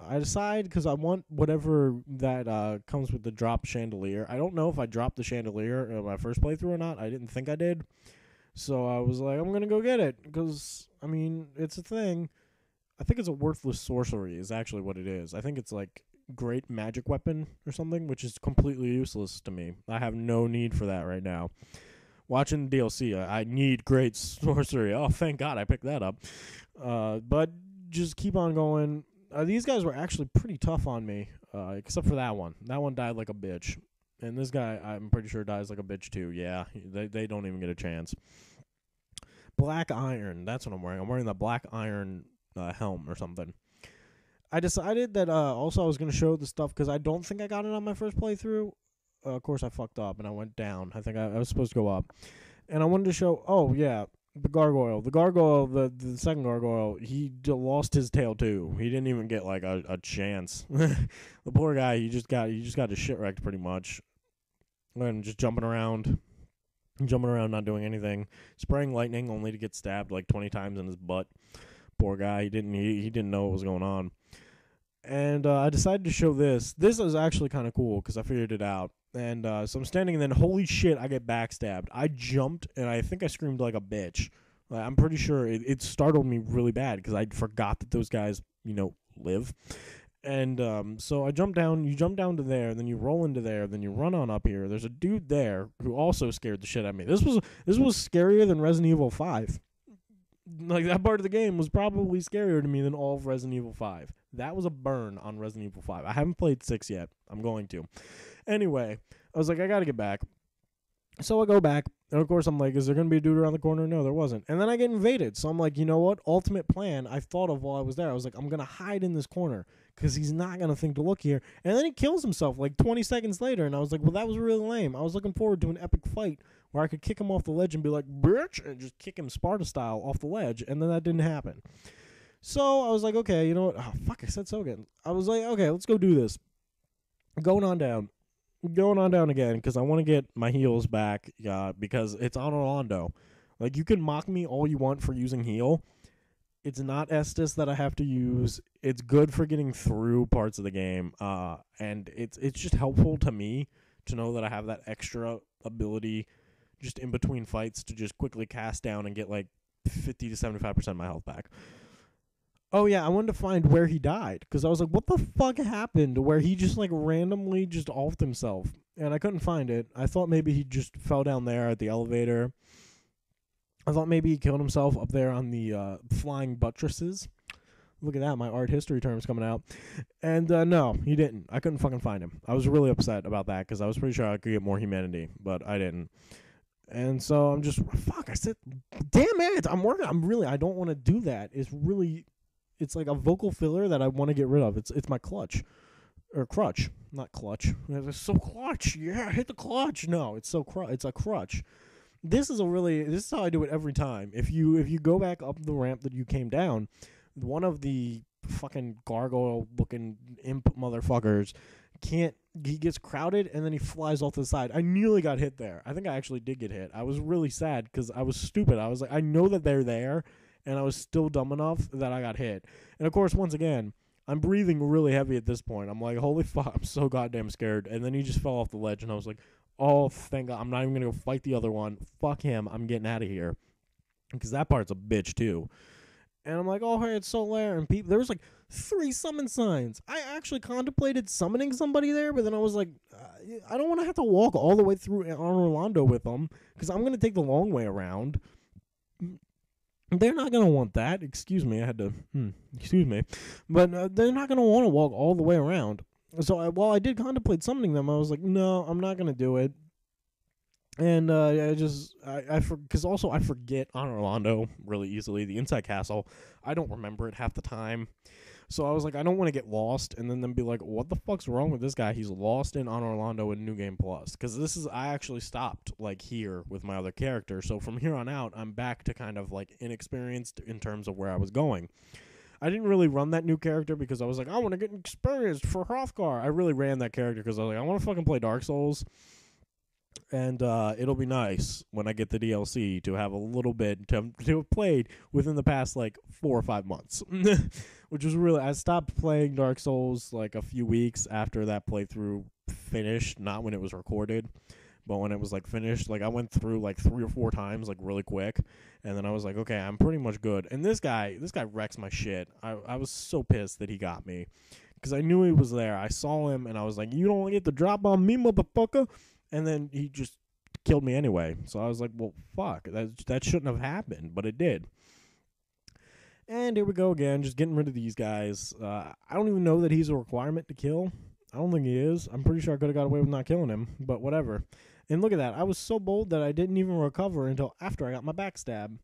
I decide because I want whatever that comes with the drop chandelier. I don't know if I dropped the chandelier in my first playthrough or not. I didn't think I did. So I was like, I'm going to go get it because, I mean, it's a thing. I think it's a worthless sorcery is actually what it is. I think it's like great magic weapon or something, which is completely useless to me. I have no need for that right now. Watching the DLC, I need great sorcery. Oh, thank God I picked that up. But just keep on going. These guys were actually pretty tough on me, except for that one. That one died like a bitch. And this guy, I'm pretty sure, dies like a bitch too. Yeah, they don't even get a chance. Black iron, that's what I'm wearing. I'm wearing the black iron helm or something. I decided that also I was going to show the stuff because I don't think I got it on my first playthrough. Of course, I fucked up and I went down. I think I was supposed to go up. And I wanted to show, oh, yeah, the gargoyle. The second gargoyle, he lost his tail too. He didn't even get like a chance. The poor guy, he just got his shit wrecked pretty much. And just jumping around, not doing anything. Spraying lightning only to get stabbed like 20 times in his butt. Poor guy, he didn't know what was going on. And I decided to show this. This is actually kind of cool because I figured it out. And so I'm standing, and then holy shit, I get backstabbed. I jumped, and I think I screamed like a bitch. I'm pretty sure it startled me really bad because I forgot that those guys, live. And so I jump down. You jump down to there, then you roll into there, then you run on up here. There's a dude there who also scared the shit out of me. This was scarier than Resident Evil 5. Like, that part of the game was probably scarier to me than all of Resident Evil 5. That was a burn on Resident Evil 5. I haven't played 6 yet. I'm going to. Anyway, I was like, I gotta get back. So I go back, and of course I'm like, is there going to be a dude around the corner? No, there wasn't. And then I get invaded. So I'm like, you know what? Ultimate plan I thought of while I was there. I was like, I'm going to hide in this corner because he's not going to think to look here. And then he kills himself like 20 seconds later. And I was like, well, that was really lame. I was looking forward to an epic fight where I could kick him off the ledge and be like, bitch, and just kick him Sparta style off the ledge. And then that didn't happen. So I was like, okay, you know what? Oh, fuck, I said so again. I was like, okay, let's go do this. Going on down again because I want to get my heals back because it's on Orlando. Like, you can mock me all you want for using heal. It's not Estus that I have to use. It's good for getting through parts of the game, and it's just helpful to me to know that I have that extra ability just in between fights to just quickly cast down and get like 50 to 75% of my health back. Oh, yeah, I wanted to find where he died, because I was like, what the fuck happened where he just, like, randomly just offed himself? And I couldn't find it. I thought maybe he just fell down there at the elevator. I thought maybe he killed himself up there on the flying buttresses. Look at that, my art history term's coming out. And, no, he didn't. I couldn't fucking find him. I was really upset about that, because I was pretty sure I could get more humanity, but I didn't. And so I'm just, fuck, I said, damn it, I don't want to do that. It's like a vocal filler that I want to get rid of. It's my clutch. Or crutch. Not clutch. It's so clutch. Yeah, hit the clutch. No, it's a crutch. This is how I do it every time. If you go back up the ramp that you came down, one of the fucking gargoyle looking imp motherfuckers he gets crowded and then he flies off to the side. I nearly got hit there. I think I actually did get hit. I was really sad because I was stupid. I was like, I know that they're there. And I was still dumb enough that I got hit. And, of course, once again, I'm breathing really heavy at this point. I'm like, holy fuck, I'm so goddamn scared. And then he just fell off the ledge, and I was like, oh, thank God. I'm not even going to go fight the other one. Fuck him. I'm getting out of here. Because that part's a bitch, too. And I'm like, oh, hey, it's so rare. And there was, like, 3 summon signs. I actually contemplated summoning somebody there, but then I was like, I don't want to have to walk all the way through Orlando with them, because I'm going to take the long way around. They're not going to want that. Excuse me. I had to, excuse me. But they're not going to want to walk all the way around. So while I did contemplate summoning them, I was like, no, I'm not going to do it. And because also I forget on Orlando really easily. The Inside Castle, I don't remember it half the time. So I was like, I don't want to get lost and then be like, what the fuck's wrong with this guy? He's lost in On Orlando in New Game Plus. Because I actually stopped, like, here with my other character. So from here on out, I'm back to kind of, like, inexperienced in terms of where I was going. I didn't really run that new character because I was like, I want to get experienced for Hrothgar. I really ran that character because I was like, I want to fucking play Dark Souls. And it'll be nice when I get the DLC to have a little bit to have played within the past, like, 4 or 5 months. Which was really, I stopped playing Dark Souls, like, a few weeks after that playthrough finished. Not when it was recorded, but when it was, like, finished. Like, I went through, like, 3 or 4 times, like, really quick. And then I was like, okay, I'm pretty much good. And this guy wrecks my shit. I was so pissed that he got me. Because I knew he was there. I saw him, and I was like, you don't get the drop on me, motherfucker. And then he just killed me anyway. So I was like, well, fuck. That shouldn't have happened, but it did. And here we go again, just getting rid of these guys. I don't even know that he's a requirement to kill. I don't think he is. I'm pretty sure I could have got away with not killing him, but whatever. And look at that. I was so bold that I didn't even recover until after I got my backstab.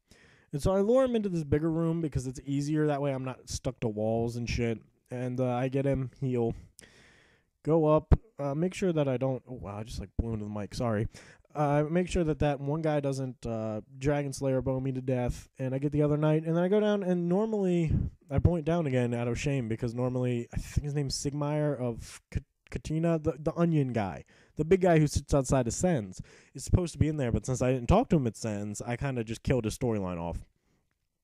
And so I lure him into this bigger room because it's easier. That way I'm not stuck to walls and shit. And I get him, heal. Go up. Make sure that I don't... Oh, wow, I just, like, blew into the mic. Sorry. Make sure that one guy doesn't Dragon Slayer bow me to death, and I get the other knight, and then I go down, and normally I point down again out of shame, because normally, I think his name's Sigmire of Katina, the onion guy, the big guy who sits outside of Sens, is supposed to be in there, but since I didn't talk to him at Sens, I kind of just killed his storyline off,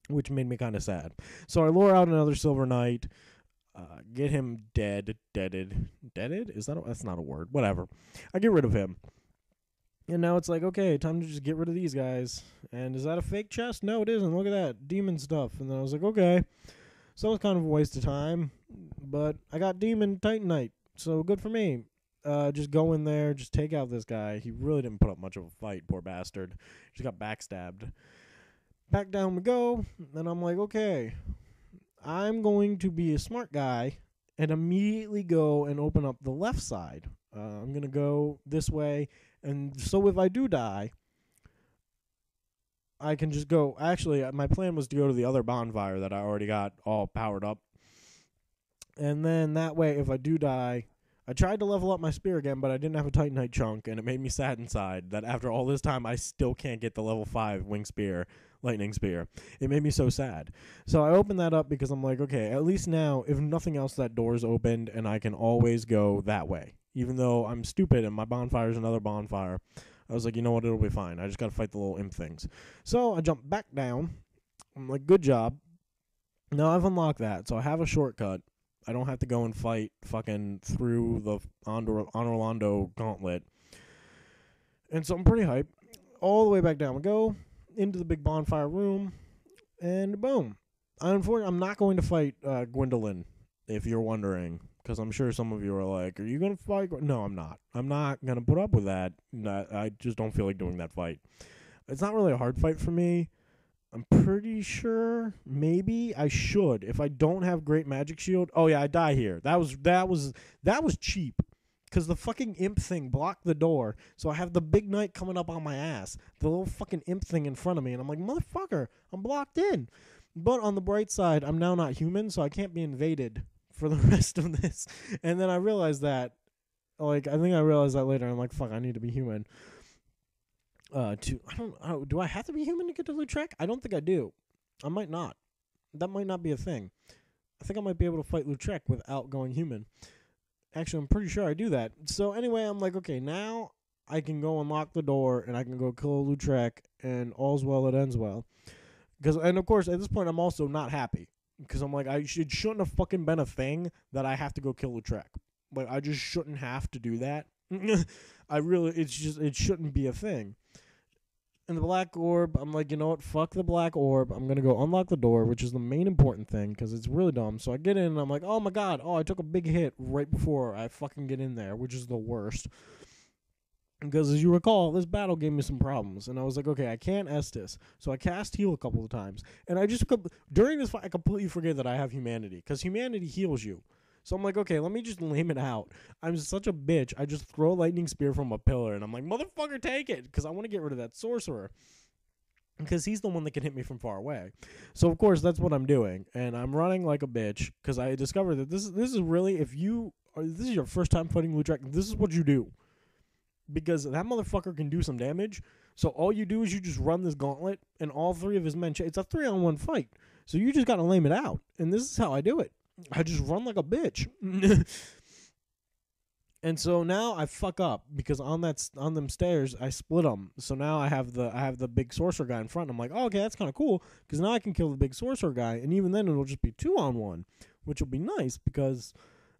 which made me kind of sad. So I lure out another Silver Knight. get him deaded. That's not a word. Whatever. I get rid of him. And now it's like, okay, time to just get rid of these guys. And is that a fake chest? No, it isn't. Look at that. Demon stuff. And then I was like, okay. So it was kind of a waste of time. But I got Demon Titanite. So good for me. Just go in there. Just take out this guy. He really didn't put up much of a fight, poor bastard. Just got backstabbed. Back down we go. And I'm like, okay. I'm going to be a smart guy and immediately go and open up the left side. I'm going to go this way. And so if I do die, I can just go. Actually, my plan was to go to the other bonfire that I already got all powered up. And then that way, if I do die, I tried to level up my spear again, but I didn't have a Titanite chunk, and it made me sad inside that after all this time, I still can't get the level 5 wing spear, lightning spear. It made me so sad. So I opened that up because I'm like, okay, at least now, if nothing else, that door's opened, and I can always go that way. Even though I'm stupid and my bonfire is another bonfire, I was like, you know what, it'll be fine. I just got to fight the little imp things. So I jumped back down. I'm like, good job. Now I've unlocked that, so I have a shortcut. I don't have to go and fight fucking through the Honorlando gauntlet. And so I'm pretty hyped. All the way back down we go, into the big bonfire room, and boom. Unfortunately, I'm not going to fight Gwendolyn, if you're wondering. Because I'm sure some of you are like, are you going to fight? No, I'm not. I'm not going to put up with that. I just don't feel like doing that fight. It's not really a hard fight for me. I'm pretty sure maybe I should. If I don't have great magic shield. Oh, yeah, I die here. That was cheap. Because the fucking imp thing blocked the door. So I have the big knight coming up on my ass. The little fucking imp thing in front of me. And I'm like, motherfucker, I'm blocked in. But on the bright side, I'm now not human, so I can't be invaded for the rest of this. And then I realized that, like, I think I realized that later. I'm like, fuck, I need to be human. Do I have to be human to get to Lautrec? I don't think I do. I might not. That might not be a thing. I think I might be able to fight Lautrec without going human. Actually, I'm pretty sure I do that. So anyway, I'm like, okay, now I can go unlock the door and I can go kill Lautrec, and all's well that ends well. And of course, at this point, I'm also not happy. Because I'm like, it shouldn't have fucking been a thing that I have to go kill Lautrec. Like, I just shouldn't have to do that. It shouldn't be a thing. And the black orb, I'm like, you know what, fuck the black orb. I'm going to go unlock the door, which is the main important thing, because it's really dumb. So I get in, and I'm like, oh my god, I took a big hit right before I fucking get in there, which is the worst. Because as you recall, this battle gave me some problems. And I was like, okay, I can't Estus. So I cast heal a couple of times. And during this fight, I completely forget that I have humanity. Because humanity heals you. So I'm like, okay, let me just lame it out. I'm such a bitch. I just throw a lightning spear from a pillar. And I'm like, motherfucker, take it. Because I want to get rid of that sorcerer. Because he's the one that can hit me from far away. So, of course, that's what I'm doing. And I'm running like a bitch. Because I discovered that this is really, this is your first time fighting Lautrec, this is what you do. Because that motherfucker can do some damage. So all you do is you just run this gauntlet, and all three of his men, it's a 3-on-1 fight. So you just got to lame it out. And this is how I do it. I just run like a bitch. And so now I fuck up because on them stairs I split them. So now I have the big sorcerer guy in front. I'm like, oh, okay, that's kind of cool because now I can kill the big sorcerer guy, and even then it'll just be 2-on-1, which will be nice because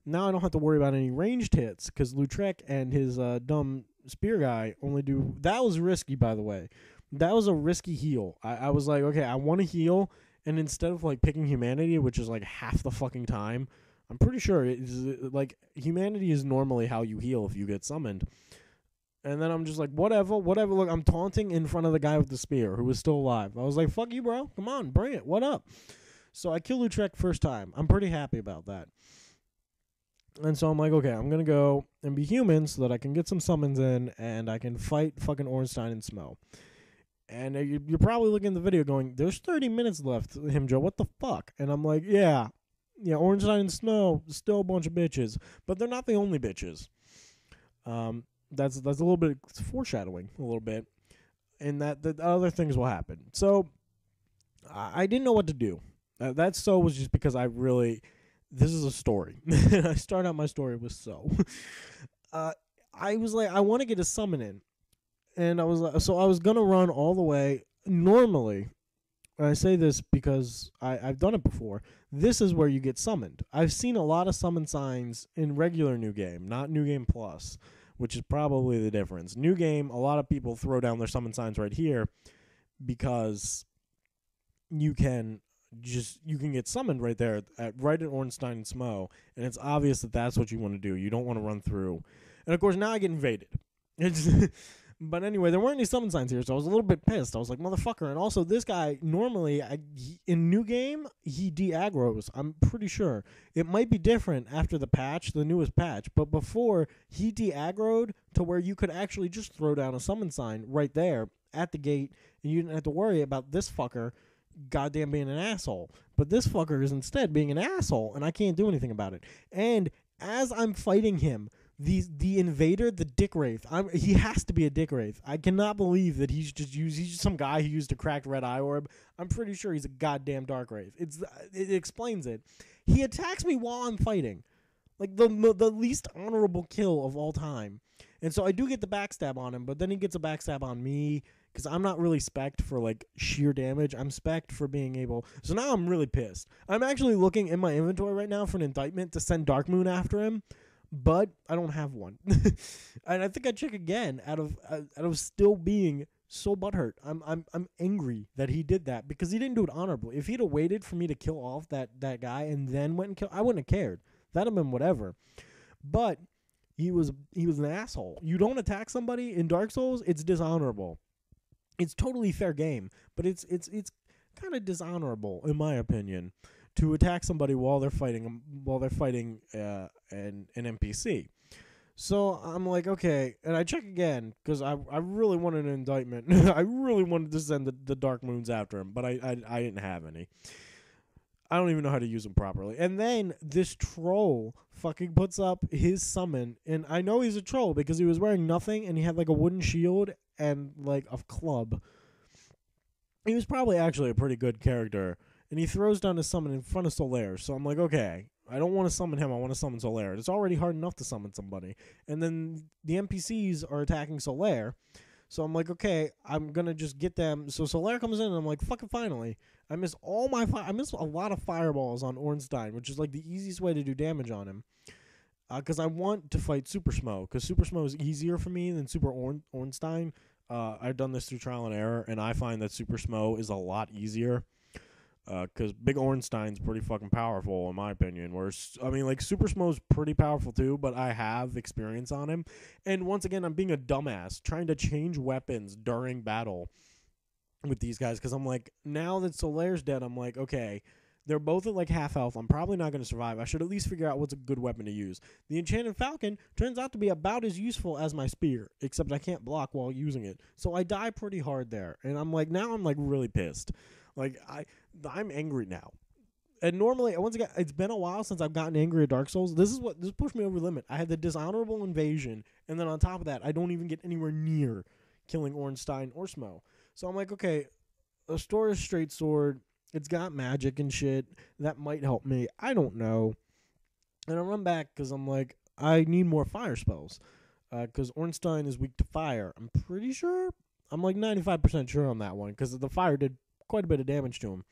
now I don't have to worry about any ranged hits because Lautrec and his dumb spear guy only do. That was risky, by the way. That was a risky heal. I was like, okay, I want to heal. And instead of like picking humanity, which is like half the fucking time, I'm pretty sure it's like humanity is normally how you heal if you get summoned. And then I'm just like, whatever. Look, I'm taunting in front of the guy with the spear who was still alive. I was like, fuck you, bro. Come on, bring it. What up? So I kill Lautrec first time. I'm pretty happy about that. And so I'm like, okay, I'm going to go and be human so that I can get some summons in and I can fight fucking Ornstein and Smough. And you're probably looking at the video going, there's 30 minutes left, Himjo, what the fuck? And I'm like, yeah, Ornstein and Snow, still a bunch of bitches. But they're not the only bitches. That's a little bit foreshadowing, a little bit. And that other things will happen. So I didn't know what to do. That so was just because this is a story. I start out my story with so. I was like, I want to get a summon in. And I was going to run all the way. Normally, I say this because I've done it before. This is where you get summoned. I've seen a lot of summon signs in regular New Game, not New Game Plus, which is probably the difference. New Game, a lot of people throw down their summon signs right here because you can get summoned right there right at Ornstein and Smo, and it's obvious that that's what you want to do. You don't want to run through, and of course now I get invaded. It's but anyway, there weren't any summon signs here, so I was a little bit pissed. I was like, motherfucker. And also, this guy, normally, in New Game, he de-aggroes. I'm pretty sure. It might be different after the patch, the newest patch, but before, he de-aggroed to where you could actually just throw down a summon sign right there at the gate, and you didn't have to worry about this fucker goddamn being an asshole. But this fucker is instead being an asshole, and I can't do anything about it. And as I'm fighting him, the invader, the dick wraith, he has to be a dick wraith. I cannot believe that he's just some guy who used a cracked red eye orb. I'm pretty sure he's a goddamn dark wraith. It explains it. He attacks me while I'm fighting, like the least honorable kill of all time. And so I do get the backstab on him, but then he gets a backstab on me because I'm not really spec'd for like sheer damage. I'm spec'd for being able. So now I'm really pissed. I'm actually looking in my inventory right now for an indictment to send Darkmoon after him, but I don't have one. And I think I check again out of still being so butthurt. I'm angry that he did that because he didn't do it honorably. If he'd have waited for me to kill off that guy and then went and killed, I wouldn't have cared. That'd have been whatever. But he was an asshole. You don't attack somebody in Dark Souls, it's dishonorable. It's totally fair game, but it's kind of dishonorable in my opinion to attack somebody while they're fighting an NPC. So I'm like, okay, and I check again because I really wanted an indictment. I really wanted to send the Dark Moons after him, but I didn't have any. I don't even know how to use them properly. And then this troll fucking puts up his summon, and I know he's a troll because he was wearing nothing and he had like a wooden shield and like a club. He was probably actually a pretty good character, and he throws down his summon in front of Solaire. So I'm like, okay, I don't want to summon him. I want to summon Solaire. It's already hard enough to summon somebody. And then the NPCs are attacking Solaire. So I'm like, okay, I'm going to just get them. So Solaire comes in, and I'm like, fucking finally. I miss I miss a lot of fireballs on Ornstein, which is like the easiest way to do damage on him. Because I want to fight Super Smo, because Super Smo is easier for me than Super Ornstein. I've done this through trial and error, and I find that Super Smo is a lot easier. Because Big Ornstein's pretty fucking powerful, in my opinion. Whereas, I mean, like, Super Smo's pretty powerful, too, but I have experience on him. And once again, I'm being a dumbass, trying to change weapons during battle with these guys. Because I'm like, now that Solaire's dead, I'm like, okay, they're both at, like, half health. I'm probably not going to survive. I should at least figure out what's a good weapon to use. The Enchanted Falcon turns out to be about as useful as my spear, except I can't block while using it. So I die pretty hard there. And I'm like, now I'm, like, really pissed. Like, I'm angry now. And normally, once again, it's been a while since I've gotten angry at Dark Souls. This pushed me over the limit. I had the dishonorable invasion, and then on top of that, I don't even get anywhere near killing Ornstein or Smo. So I'm like, okay, a Stora's straight sword, it's got magic and shit. That might help me. I don't know. And I run back because I'm like, I need more fire spells. Because Ornstein is weak to fire. I'm pretty sure. I'm like 95% sure on that one because the fire did quite a bit of damage to him.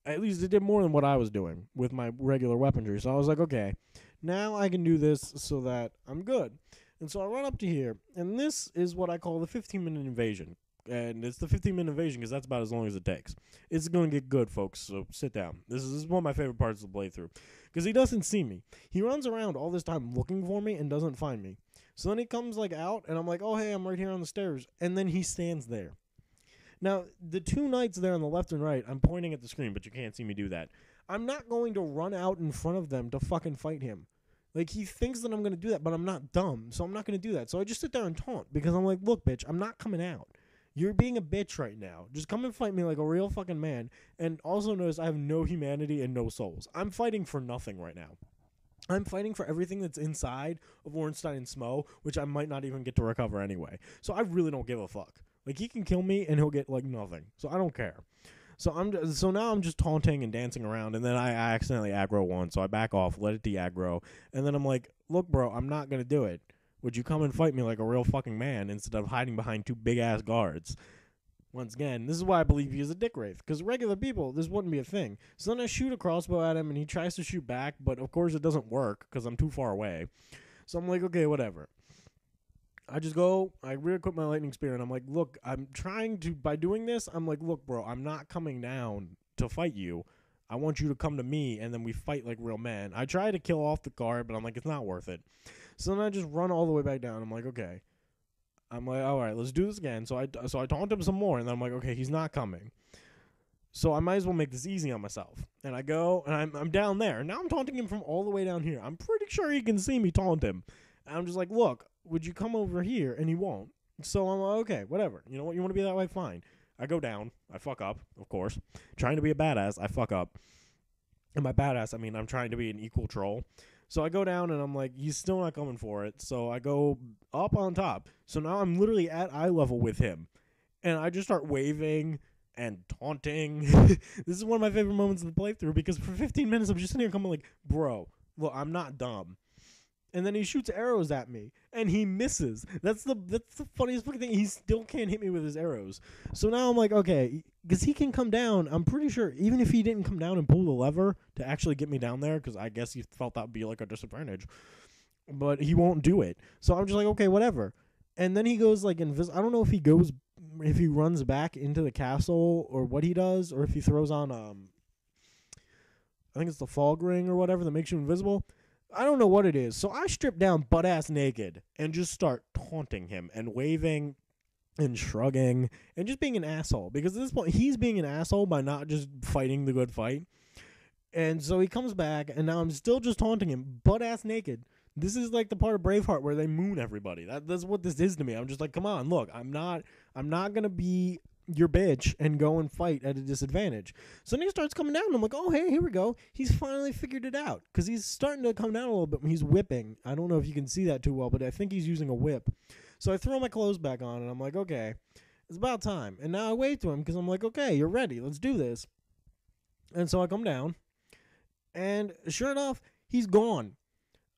At least it did more than what I was doing with my regular weaponry. So I was like, okay, now I can do this so that I'm good. And so I run up to here, and this is what I call the 15-minute invasion. And it's the 15-minute invasion because that's about as long as it takes. It's going to get good, folks, so sit down. This is one of my favorite parts of the playthrough because he doesn't see me. He runs around all this time looking for me and doesn't find me. So then he comes like out, and I'm like, oh, hey, I'm right here on the stairs. And then he stands there. Now, the two knights there on the left and right, I'm pointing at the screen, but you can't see me do that. I'm not going to run out in front of them to fucking fight him. Like, he thinks that I'm going to do that, but I'm not dumb, so I'm not going to do that. So I just sit there and taunt, because I'm like, look, bitch, I'm not coming out. You're being a bitch right now. Just come and fight me like a real fucking man. And also notice I have no humanity and no souls. I'm fighting for nothing right now. I'm fighting for everything that's inside of Ornstein and Smo, which I might not even get to recover anyway. So I really don't give a fuck. Like, he can kill me, and he'll get, like, nothing. So I don't care. So now I'm just taunting and dancing around, and then I accidentally aggro one, so I back off, let it de-aggro, and then I'm like, look, bro, I'm not going to do it. Would you come and fight me like a real fucking man instead of hiding behind two big-ass guards? Once again, this is why I believe he is a dick wraith, because regular people, this wouldn't be a thing. So then I shoot a crossbow at him, and he tries to shoot back, but of course it doesn't work, because I'm too far away. So I'm like, okay, whatever. I just go, I re-equip my lightning spear, and I'm like, look, I'm trying to, by doing this, I'm like, look, bro, I'm not coming down to fight you. I want you to come to me, and then we fight like real men. I try to kill off the guard, but I'm like, it's not worth it. So then I just run all the way back down. I'm like, okay. I'm like, all right, let's do this again. So I taunt him some more, and then I'm like, okay, he's not coming. So I might as well make this easy on myself. And I go, and I'm down there. Now I'm taunting him from all the way down here. I'm pretty sure he can see me taunt him. And I'm just like, look, would you come over here? And he won't. So I'm like, okay, whatever. You know what? You want to be that way? Fine. I go down. I fuck up, of course. Trying to be a badass, I fuck up. And by badass, I mean I'm trying to be an equal troll. So I go down, and I'm like, he's still not coming for it. So I go up on top. So now I'm literally at eye level with him. And I just start waving and taunting. This is one of my favorite moments of the playthrough, because for 15 minutes I'm just sitting here coming like, bro, look, I'm not dumb. And then he shoots arrows at me, and he misses. That's the funniest fucking thing. He still can't hit me with his arrows. So now I'm like, okay, because he can come down. I'm pretty sure, even if he didn't come down and pull the lever to actually get me down there, because I guess he felt that would be like a disadvantage, but he won't do it. So I'm just like, okay, whatever. And then he goes like invisible. I don't know if he runs back into the castle or what he does, or if he throws on I think it's the fog ring or whatever that makes you invisible. I don't know what it is. So I strip down butt-ass naked and just start taunting him and waving and shrugging and just being an asshole. Because at this point, he's being an asshole by not just fighting the good fight. And so he comes back, and now I'm still just taunting him butt-ass naked. This is like the part of Braveheart where they moon everybody. That's what this is to me. I'm just like, come on, look, I'm not going to be your bitch and go and fight at a disadvantage. So then he starts coming down, and I'm like, oh, hey, here we go. He's finally figured it out, because he's starting to come down a little bit when he's whipping. I don't know if you can see that too well, but I think he's using a whip. So I throw my clothes back on, and I'm like, okay, it's about time. And now I wave to him, because I'm like, okay, you're ready. Let's do this. And so I come down, and sure enough, he's gone.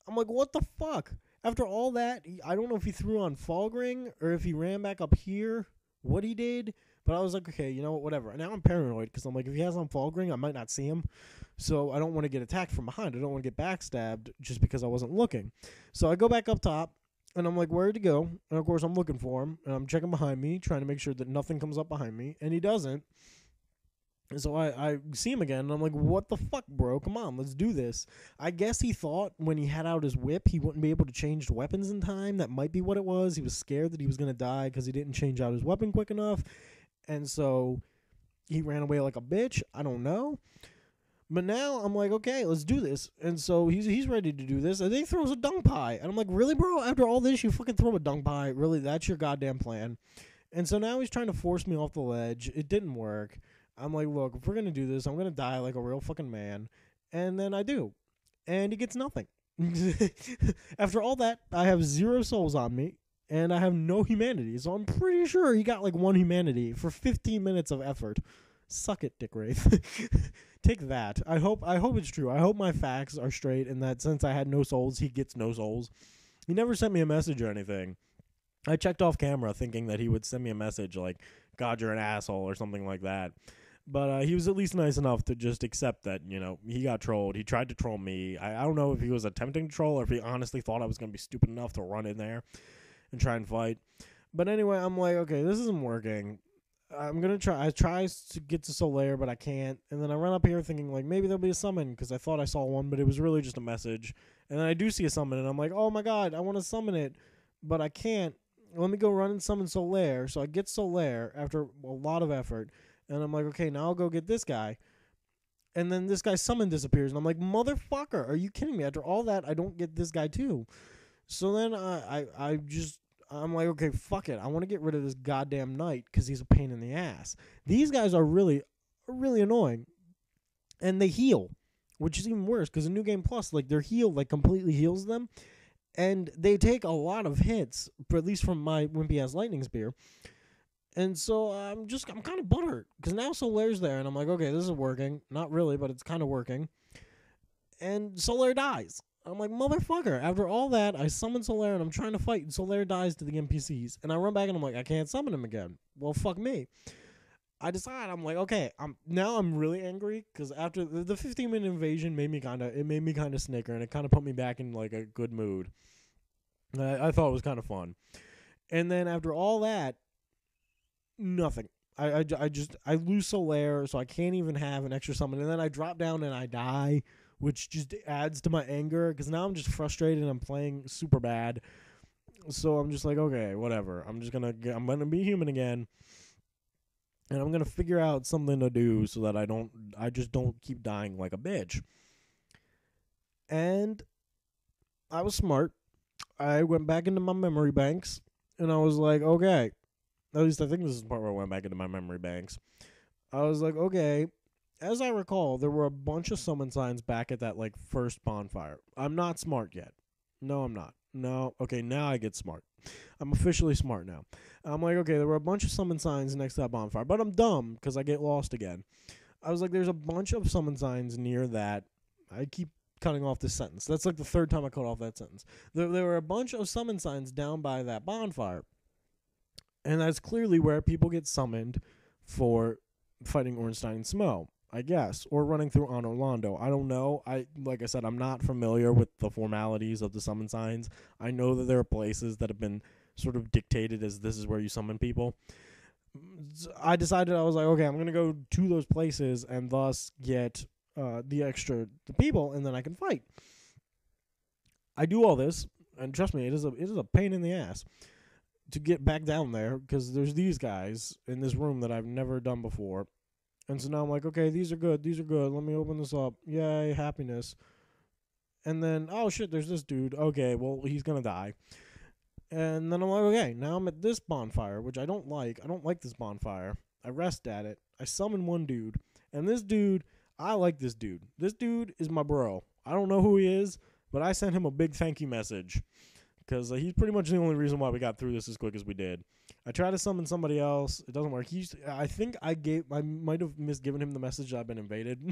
I'm like, what the fuck? After all that, I don't know if he threw on fog ring or if he ran back up here, what he did. But I was like, okay, you know what, whatever. And now I'm paranoid, because I'm like, if he has on fog ring, I might not see him. So I don't want to get attacked from behind. I don't want to get backstabbed just because I wasn't looking. So I go back up top, and I'm like, where'd he go? And of course, I'm looking for him. And I'm checking behind me, trying to make sure that nothing comes up behind me. And he doesn't. And so I see him again, and I'm like, what the fuck, bro? Come on, let's do this. I guess he thought when he had out his whip, he wouldn't be able to change weapons in time. That might be what it was. He was scared that he was going to die because he didn't change out his weapon quick enough. And so he ran away like a bitch. I don't know. But now I'm like, okay, let's do this. And so he's ready to do this. And then he throws a dung pie. And I'm like, really, bro? After all this, you fucking throw a dung pie? Really? That's your goddamn plan? And so now he's trying to force me off the ledge. It didn't work. I'm like, look, if we're going to do this, I'm going to die like a real fucking man. And then I do. And he gets nothing. After all that, I have 0 souls on me. And I have no humanity. So I'm pretty sure he got like 1 humanity for 15 minutes of effort. Suck it, Dick Wraith. Take that. I hope it's true. I hope my facts are straight, and that since I had no souls, he gets no souls. He never sent me a message or anything. I checked off camera thinking that he would send me a message like, God, you're an asshole, or something like that. But he was at least nice enough to just accept that, you know, he got trolled. He tried to troll me. I don't know if he was attempting to troll or if he honestly thought I was going to be stupid enough to run in there and try and fight. But anyway, I'm like, okay, this isn't working. I'm going to try. I try to get to Solaire, but I can't. And then I run up here thinking, like, maybe there'll be a summon, because I thought I saw one, but it was really just a message. And then I do see a summon, and I'm like, oh, my God, I want to summon it, but I can't. Let me go run and summon Solaire. So I get Solaire after a lot of effort. And I'm like, okay, now I'll go get this guy. And then this guy's summon disappears. And I'm like, motherfucker, are you kidding me? After all that, I don't get this guy too. So then I'm like, okay, fuck it. I want to get rid of this goddamn knight because he's a pain in the ass. These guys are really annoying. And they heal, which is even worse because in New Game Plus, like, their heal like completely heals them. And they take a lot of hits, at least from my wimpy-ass lightning spear. And so I'm kind of butthurt because now Solaire's there, and I'm like, okay, this is working. Not really, but it's kind of working. And Solaire dies. I'm like, motherfucker. After all that, I summon Solaire, and I'm trying to fight, and Solaire dies to the NPCs. And I run back, and I'm like, I can't summon him again. Well, fuck me. I decide, I'm like, okay, I'm really angry because after the 15-minute invasion made me kind of snicker, and it kind of put me back in like a good mood. I thought it was kind of fun. And then after all that, nothing. I lose Solaire, so I can't even have an extra summon. And then I drop down and I die, which just adds to my anger because now I'm just frustrated and I'm playing super bad. So I'm just like, okay, whatever. I'm gonna be human again, and I'm gonna figure out something to do so that I just don't keep dying like a bitch. And I was smart. I went back into my memory banks, and I was like, okay. At least I think this is the part where I went back into my memory banks. I was like, okay. As I recall, there were a bunch of summon signs back at that like first bonfire. I'm not smart yet. No, I'm not. No. Okay, now I get smart. I'm officially smart now. I'm like, okay, there were a bunch of summon signs next to that bonfire, but I'm dumb because I get lost again. I was like, there's a bunch of summon signs near that. I keep cutting off this sentence. That's like the third time I cut off that sentence. There were a bunch of summon signs down by that bonfire. And that's clearly where people get summoned for fighting Ornstein and Smo, I guess, or running through Anno Londo. I don't know. Like I said, I'm not familiar with the formalities of the summon signs. I know that there are places that have been sort of dictated as this is where you summon people. I decided, I was like, okay, I'm going to go to those places and thus get the people, and then I can fight. I do all this, and trust me, it is a pain in the ass to get back down there because there's these guys in this room that I've never done before. And so now I'm like, okay, these are good. Let me open this up. Yay, happiness. And then, oh shit, there's this dude. Okay, well, he's going to die. And then I'm like, okay, now I'm at this bonfire, which I don't like. I don't like this bonfire. I rest at it. I summon one dude. And this dude, I like this dude. This dude is my bro. I don't know who he is, but I sent him a big thank you message. Because he's pretty much the only reason why we got through this as quick as we did. I tried to summon somebody else. It doesn't work. I think I might have misgiven him the message that I've been invaded.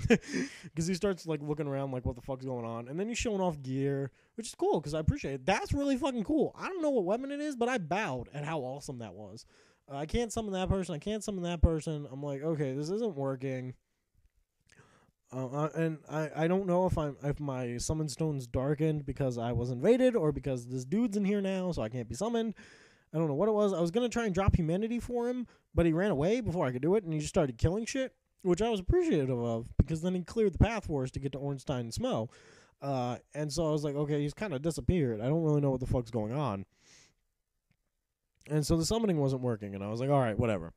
Because he starts like looking around like what the fuck's going on. And then he's showing off gear, which is cool because I appreciate it. That's really fucking cool. I don't know what weapon it is, but I bowed at how awesome that was. I can't summon that person. I can't summon that person. I'm like, okay, this isn't working. And I don't know if my summon stone's darkened because I was invaded or because this dude's in here now, so I can't be summoned. I don't know what it was. I was going to try and drop humanity for him, but he ran away before I could do it, and he just started killing shit, which I was appreciative of because then he cleared the path for us to get to Ornstein and Smo. And so I was like, okay, he's kind of disappeared. I don't really know what the fuck's going on. And so the summoning wasn't working, and I was like, all right, whatever.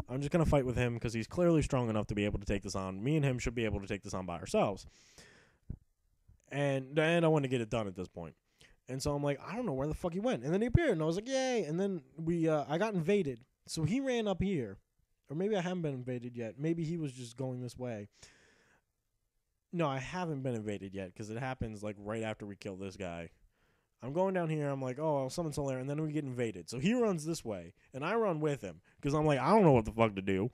I'm just going to fight with him because he's clearly strong enough to be able to take this on. Me and him should be able to take this on by ourselves. And I want to get it done at this point. And so I'm like, I don't know where the fuck he went. And then he appeared, and I was like, yay. And then I got invaded. So he ran up here. Or maybe I haven't been invaded yet. Maybe he was just going this way. No, I haven't been invaded yet because it happens like right after we kill this guy. I'm going down here. I'm like, oh, I'll summon Solaire, and then we get invaded. So he runs this way, and I run with him because I'm like, I don't know what the fuck to do.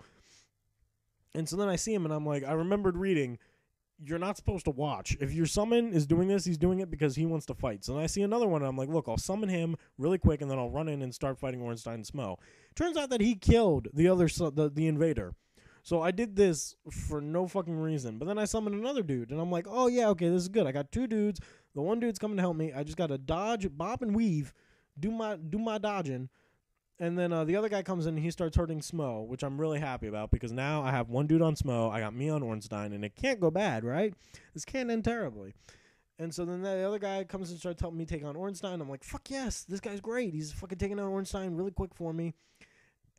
And so then I see him, and I'm like, I remembered reading, you're not supposed to watch. If your summon is doing this, he's doing it because he wants to fight. So then I see another one, and I'm like, look, I'll summon him really quick, and then I'll run in and start fighting Ornstein and Smo. Turns out that he killed the invader. So I did this for no fucking reason. But then I summoned another dude, and I'm like, oh, yeah, okay, this is good. I got two dudes. The one dude's coming to help me. I just got to dodge, bob, and weave, do my dodging. And then the other guy comes in, and he starts hurting Smo, which I'm really happy about because now I have one dude on Smo. I got me on Ornstein, and it can't go bad, right? This can't end terribly. And so then the other guy comes and starts helping me take on Ornstein. I'm like, fuck yes, this guy's great. He's fucking taking on Ornstein really quick for me.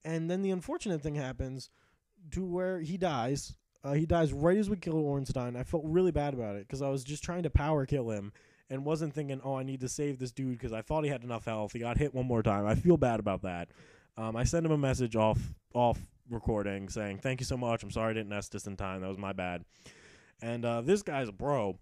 And then the unfortunate thing happens to where he dies. He dies right as we kill Ornstein. I felt really bad about it because I was just trying to power kill him and wasn't thinking, oh, I need to save this dude because I thought he had enough health. He got hit one more time. I feel bad about that. I sent him a message off recording saying, thank you so much. I'm sorry I didn't Estus in time. That was my bad. And this guy's a bro.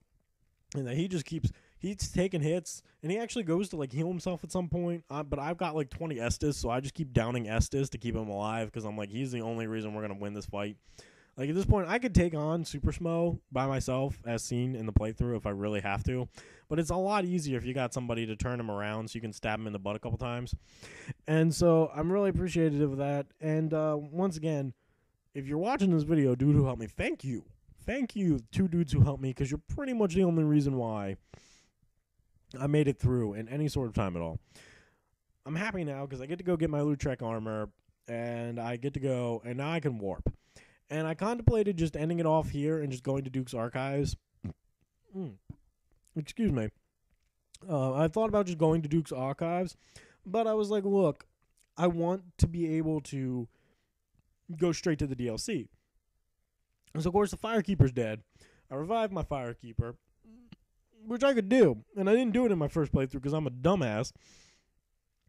And he's taking hits. And he actually goes to like heal himself at some point. But I've got like 20 Estus, so I just keep downing Estus to keep him alive because I'm like, he's the only reason we're going to win this fight. Like, at this point, I could take on Super Smo by myself, as seen in the playthrough, if I really have to. But it's a lot easier if you got somebody to turn him around so you can stab him in the butt a couple times. And so I'm really appreciative of that. And once again, if you're watching this video, dude who helped me, thank you. Thank you, 2 dudes who helped me, because you're pretty much the only reason why I made it through in any sort of time at all. I'm happy now because I get to go get my Lutrek armor, and I get to go, and now I can warp. And I contemplated just ending it off here and just going to Duke's Archives. Excuse me. I thought about just going to Duke's Archives, but I was like, look, I want to be able to go straight to the DLC. And so, of course, the Firekeeper's dead. I revived my Firekeeper, which I could do. And I didn't do it in my first playthrough because I'm a dumbass.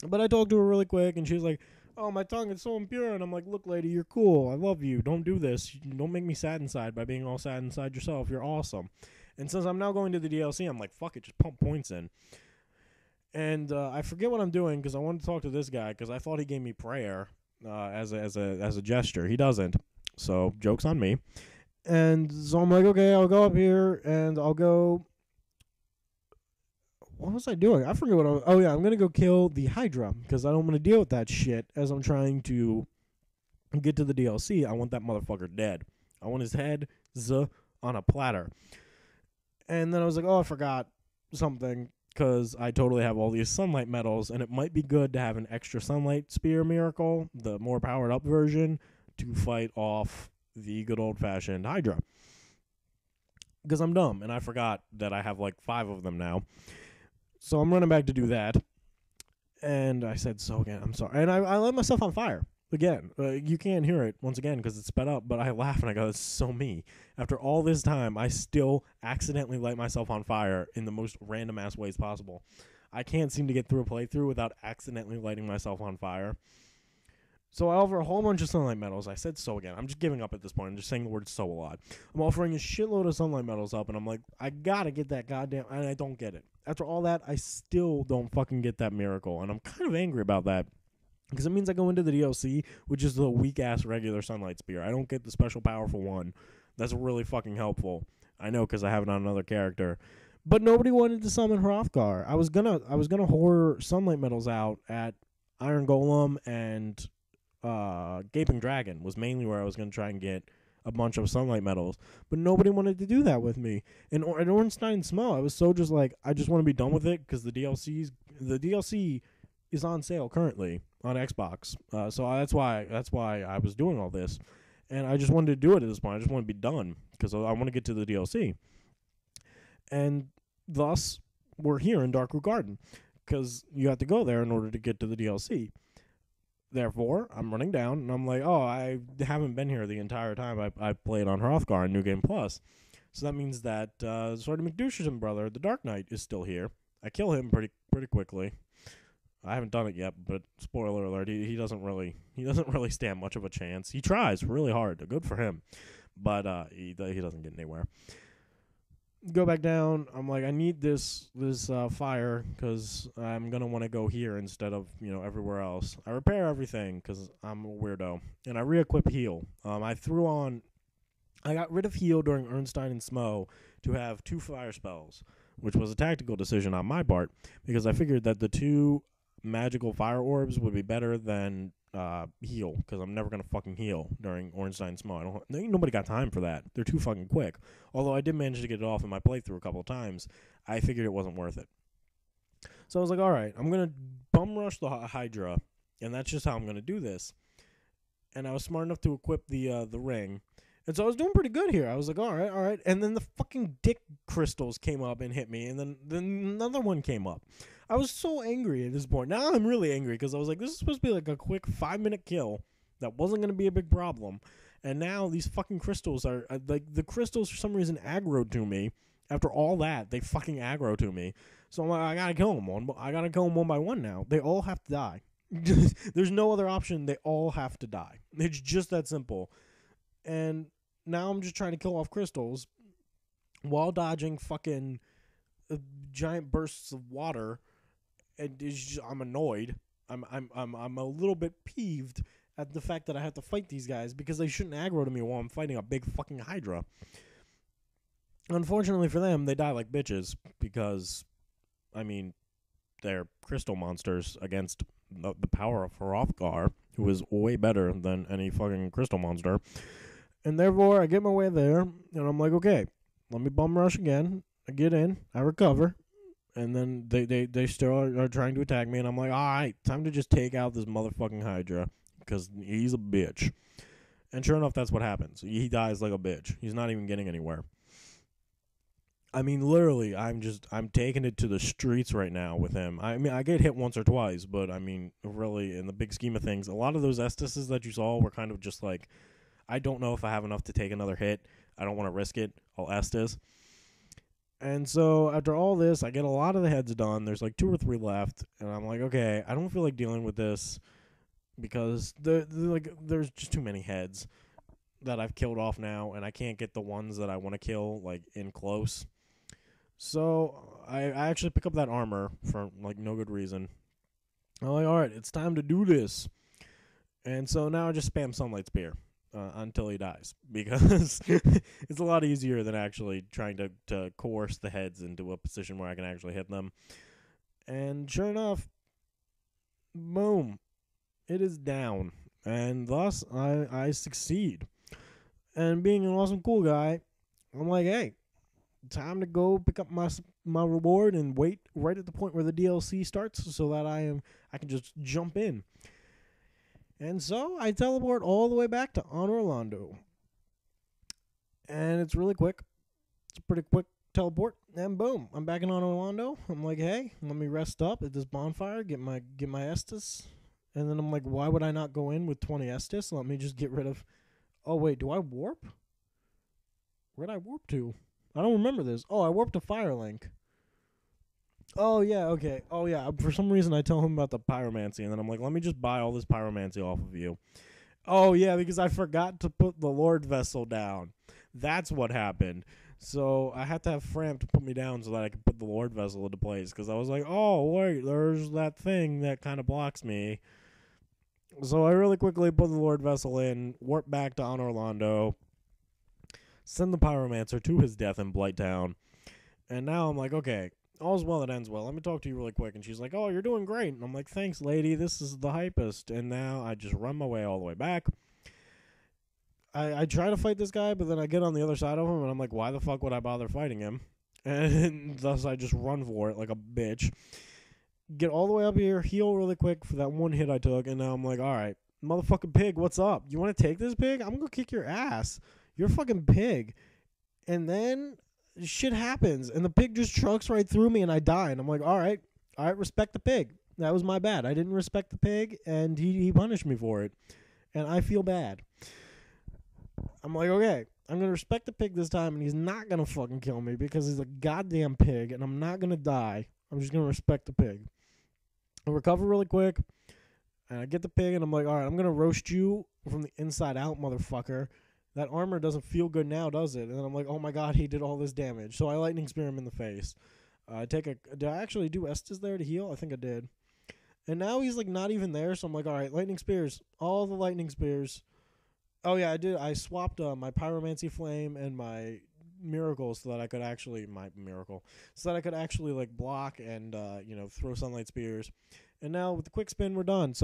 But I talked to her really quick, and she was like, oh, my tongue is so impure. And I'm like, look, lady, you're cool. I love you. Don't do this. Don't make me sad inside by being all sad inside yourself. You're awesome. And since I'm now going to the DLC, I'm like, fuck it, just pump points in. And I forget what I'm doing because I wanted to talk to this guy because I thought he gave me prayer as a gesture. He doesn't. So, joke's on me. And so I'm like, okay, I'll go up here and I'll go. What was I doing? I forget what I was. Oh, yeah, I'm going to go kill the Hydra because I don't want to deal with that shit as I'm trying to get to the DLC. I want that motherfucker dead. I want his head on a platter. And then I was like, oh, I forgot something because I totally have all these sunlight medals, and it might be good to have an extra sunlight spear miracle, the more powered up version, to fight off the good old-fashioned Hydra. Because I'm dumb, and I forgot that I have like 5 of them now. So I'm running back to do that. And I said, so again, I'm sorry. And I let myself on fire. Again, you can't hear it once again because it's sped up, but I laugh and I go, it's so me. After all this time, I still accidentally light myself on fire in the most random-ass ways possible. I can't seem to get through a playthrough without accidentally lighting myself on fire. So I offer a whole bunch of sunlight medals. I said so again. I'm just giving up at this point. I'm just saying the word so a lot. I'm offering a shitload of sunlight medals up, and I'm like, I gotta get that goddamn... And I don't get it. After all that, I still don't fucking get that miracle, and I'm kind of angry about that. Because it means I go into the DLC, which is the weak-ass regular sunlight spear. I don't get the special powerful one. That's really fucking helpful. I know because I have it on another character. But nobody wanted to summon Hrothgar. I was gonna whore sunlight medals out at Iron Golem and Gaping Dragon was mainly where I was gonna try and get a bunch of sunlight medals. But nobody wanted to do that with me. And at Ornstein Smell, I was so just like, I just want to be done with it because the DLC is on sale currently on Xbox. So that's why I was doing all this. And I just wanted to do it at this point. I just want to be done because I want to get to the DLC. And thus, we're here in Darkroot Garden because you have to go there in order to get to the DLC. Therefore, I'm running down, and I'm like, oh, I haven't been here the entire time I played on Hrothgar in New Game Plus. So that means that Sword of McDoucher's brother, the Dark Knight, is still here. I kill him pretty quickly. I haven't done it yet, but spoiler alert, he doesn't really stand much of a chance. He tries really hard. Good for him. But he doesn't get anywhere. Go back down. I'm like, I need this fire because I'm going to want to go here instead of, everywhere else. I repair everything because I'm a weirdo. And I re-equip heal. I got rid of heal during Ornstein and Smo to have 2 fire spells, which was a tactical decision on my part because I figured that the 2 magical fire orbs would be better than heal because I'm never going to fucking heal during Ornstein Smo. Nobody got time for that. They're too fucking quick. Although I did manage to get it off in my playthrough a couple of times, I figured it wasn't worth it. So I was like, all right, I'm going to bum rush the Hydra, and that's just how I'm going to do this. And I was smart enough to equip the ring. And so I was doing pretty good here. I was like, all right. And then the fucking dick crystals came up and hit me, and then another one came up. I was so angry at this point. Now I'm really angry because I was like, this is supposed to be like a quick 5-minute kill that wasn't going to be a big problem. And now these fucking crystals are, like, the crystals for some reason aggroed to me. After all that, they fucking aggro to me. So I'm like, I got to kill them one by one now. They all have to die. There's no other option. They all have to die. It's just that simple. And now I'm just trying to kill off crystals while dodging fucking giant bursts of water. And I'm annoyed. I'm a little bit peeved at the fact that I have to fight these guys because they shouldn't aggro to me while I'm fighting a big fucking Hydra. Unfortunately for them, they die like bitches because, they're crystal monsters against the power of Hrothgar, who is way better than any fucking crystal monster. And therefore, I get my way there, and I'm like, okay, let me bum rush again. I get in, I recover, and then they still are trying to attack me, and I'm like, all right, time to just take out this motherfucking Hydra, because he's a bitch. And sure enough, that's what happens. He dies like a bitch. He's not even getting anywhere. I mean, literally, I'm taking it to the streets right now with him. I mean, I get hit once or twice, but I mean, really, in the big scheme of things, a lot of those Estises that you saw were kind of just like, I don't know if I have enough to take another hit. I don't want to risk it. I'll Estes. And so after all this, I get a lot of the heads done. There's like 2 or 3 left, and I'm like, okay, I don't feel like dealing with this because there's just too many heads that I've killed off now, and I can't get the ones that I want to kill like in close. So I actually pick up that armor for like no good reason. I'm like, all right, it's time to do this. And so now I just spam Sunlight Spear until he dies, because it's a lot easier than actually trying to coerce the heads into a position where I can actually hit them. And sure enough, boom, it is down. And thus, I succeed. And being an awesome cool guy, I'm like, hey, time to go pick up my reward and wait right at the point where the DLC starts so that I can just jump in. And so I teleport all the way back to On Orlando. And it's really quick. It's a pretty quick teleport. And boom, I'm back in On Orlando. I'm like, hey, let me rest up at this bonfire, get my Estus. And then I'm like, why would I not go in with 20 Estus? Let me just get rid of... Oh, wait, do I warp? Where'd I warp to? I don't remember this. Oh, I warped to Firelink. Oh, yeah, okay. Oh, yeah, for some reason I tell him about the pyromancy, and then I'm like, let me just buy all this pyromancy off of you. Oh, yeah, because I forgot to put the Lord Vessel down. That's what happened. So I had to have Fram to put me down so that I could put the Lord Vessel into place, because I was like, oh, wait, there's that thing that kind of blocks me. So I really quickly put the Lord Vessel in, warp back to On Orlando, send the Pyromancer to his death in Blighttown, and now I'm like, okay, all's well that ends well. Let me talk to you really quick. And she's like, oh, you're doing great. And I'm like, thanks, lady. This is the hypest. And now I just run my way all the way back. I try to fight this guy, but then I get on the other side of him, and I'm like, why the fuck would I bother fighting him? And thus I just run for it like a bitch. Get all the way up here, heal really quick for that one hit I took, and now I'm like, all right, motherfucking pig, what's up? You want to take this, pig? I'm going to kick your ass. You're a fucking pig. And then shit happens, and the pig just trucks right through me, and I die. And I'm like, all right, respect the pig. That was my bad. I didn't respect the pig, and he punished me for it. And I feel bad. I'm like, okay, I'm going to respect the pig this time, and he's not going to fucking kill me because he's a goddamn pig, and I'm not going to die. I'm just going to respect the pig. I recover really quick, and I get the pig, and I'm like, all right, I'm going to roast you from the inside out, motherfucker. That armor doesn't feel good now, does it? And then I'm like, oh my god, he did all this damage. So I lightning spear him in the face. Did I actually do Estus there to heal? I think I did. And now he's like not even there, so I'm like, all right, lightning spears. All the lightning spears. Oh yeah, I did. I swapped my pyromancy flame and my miracle so that I could actually like block and throw sunlight spears. And now with the quick spin, we're done. So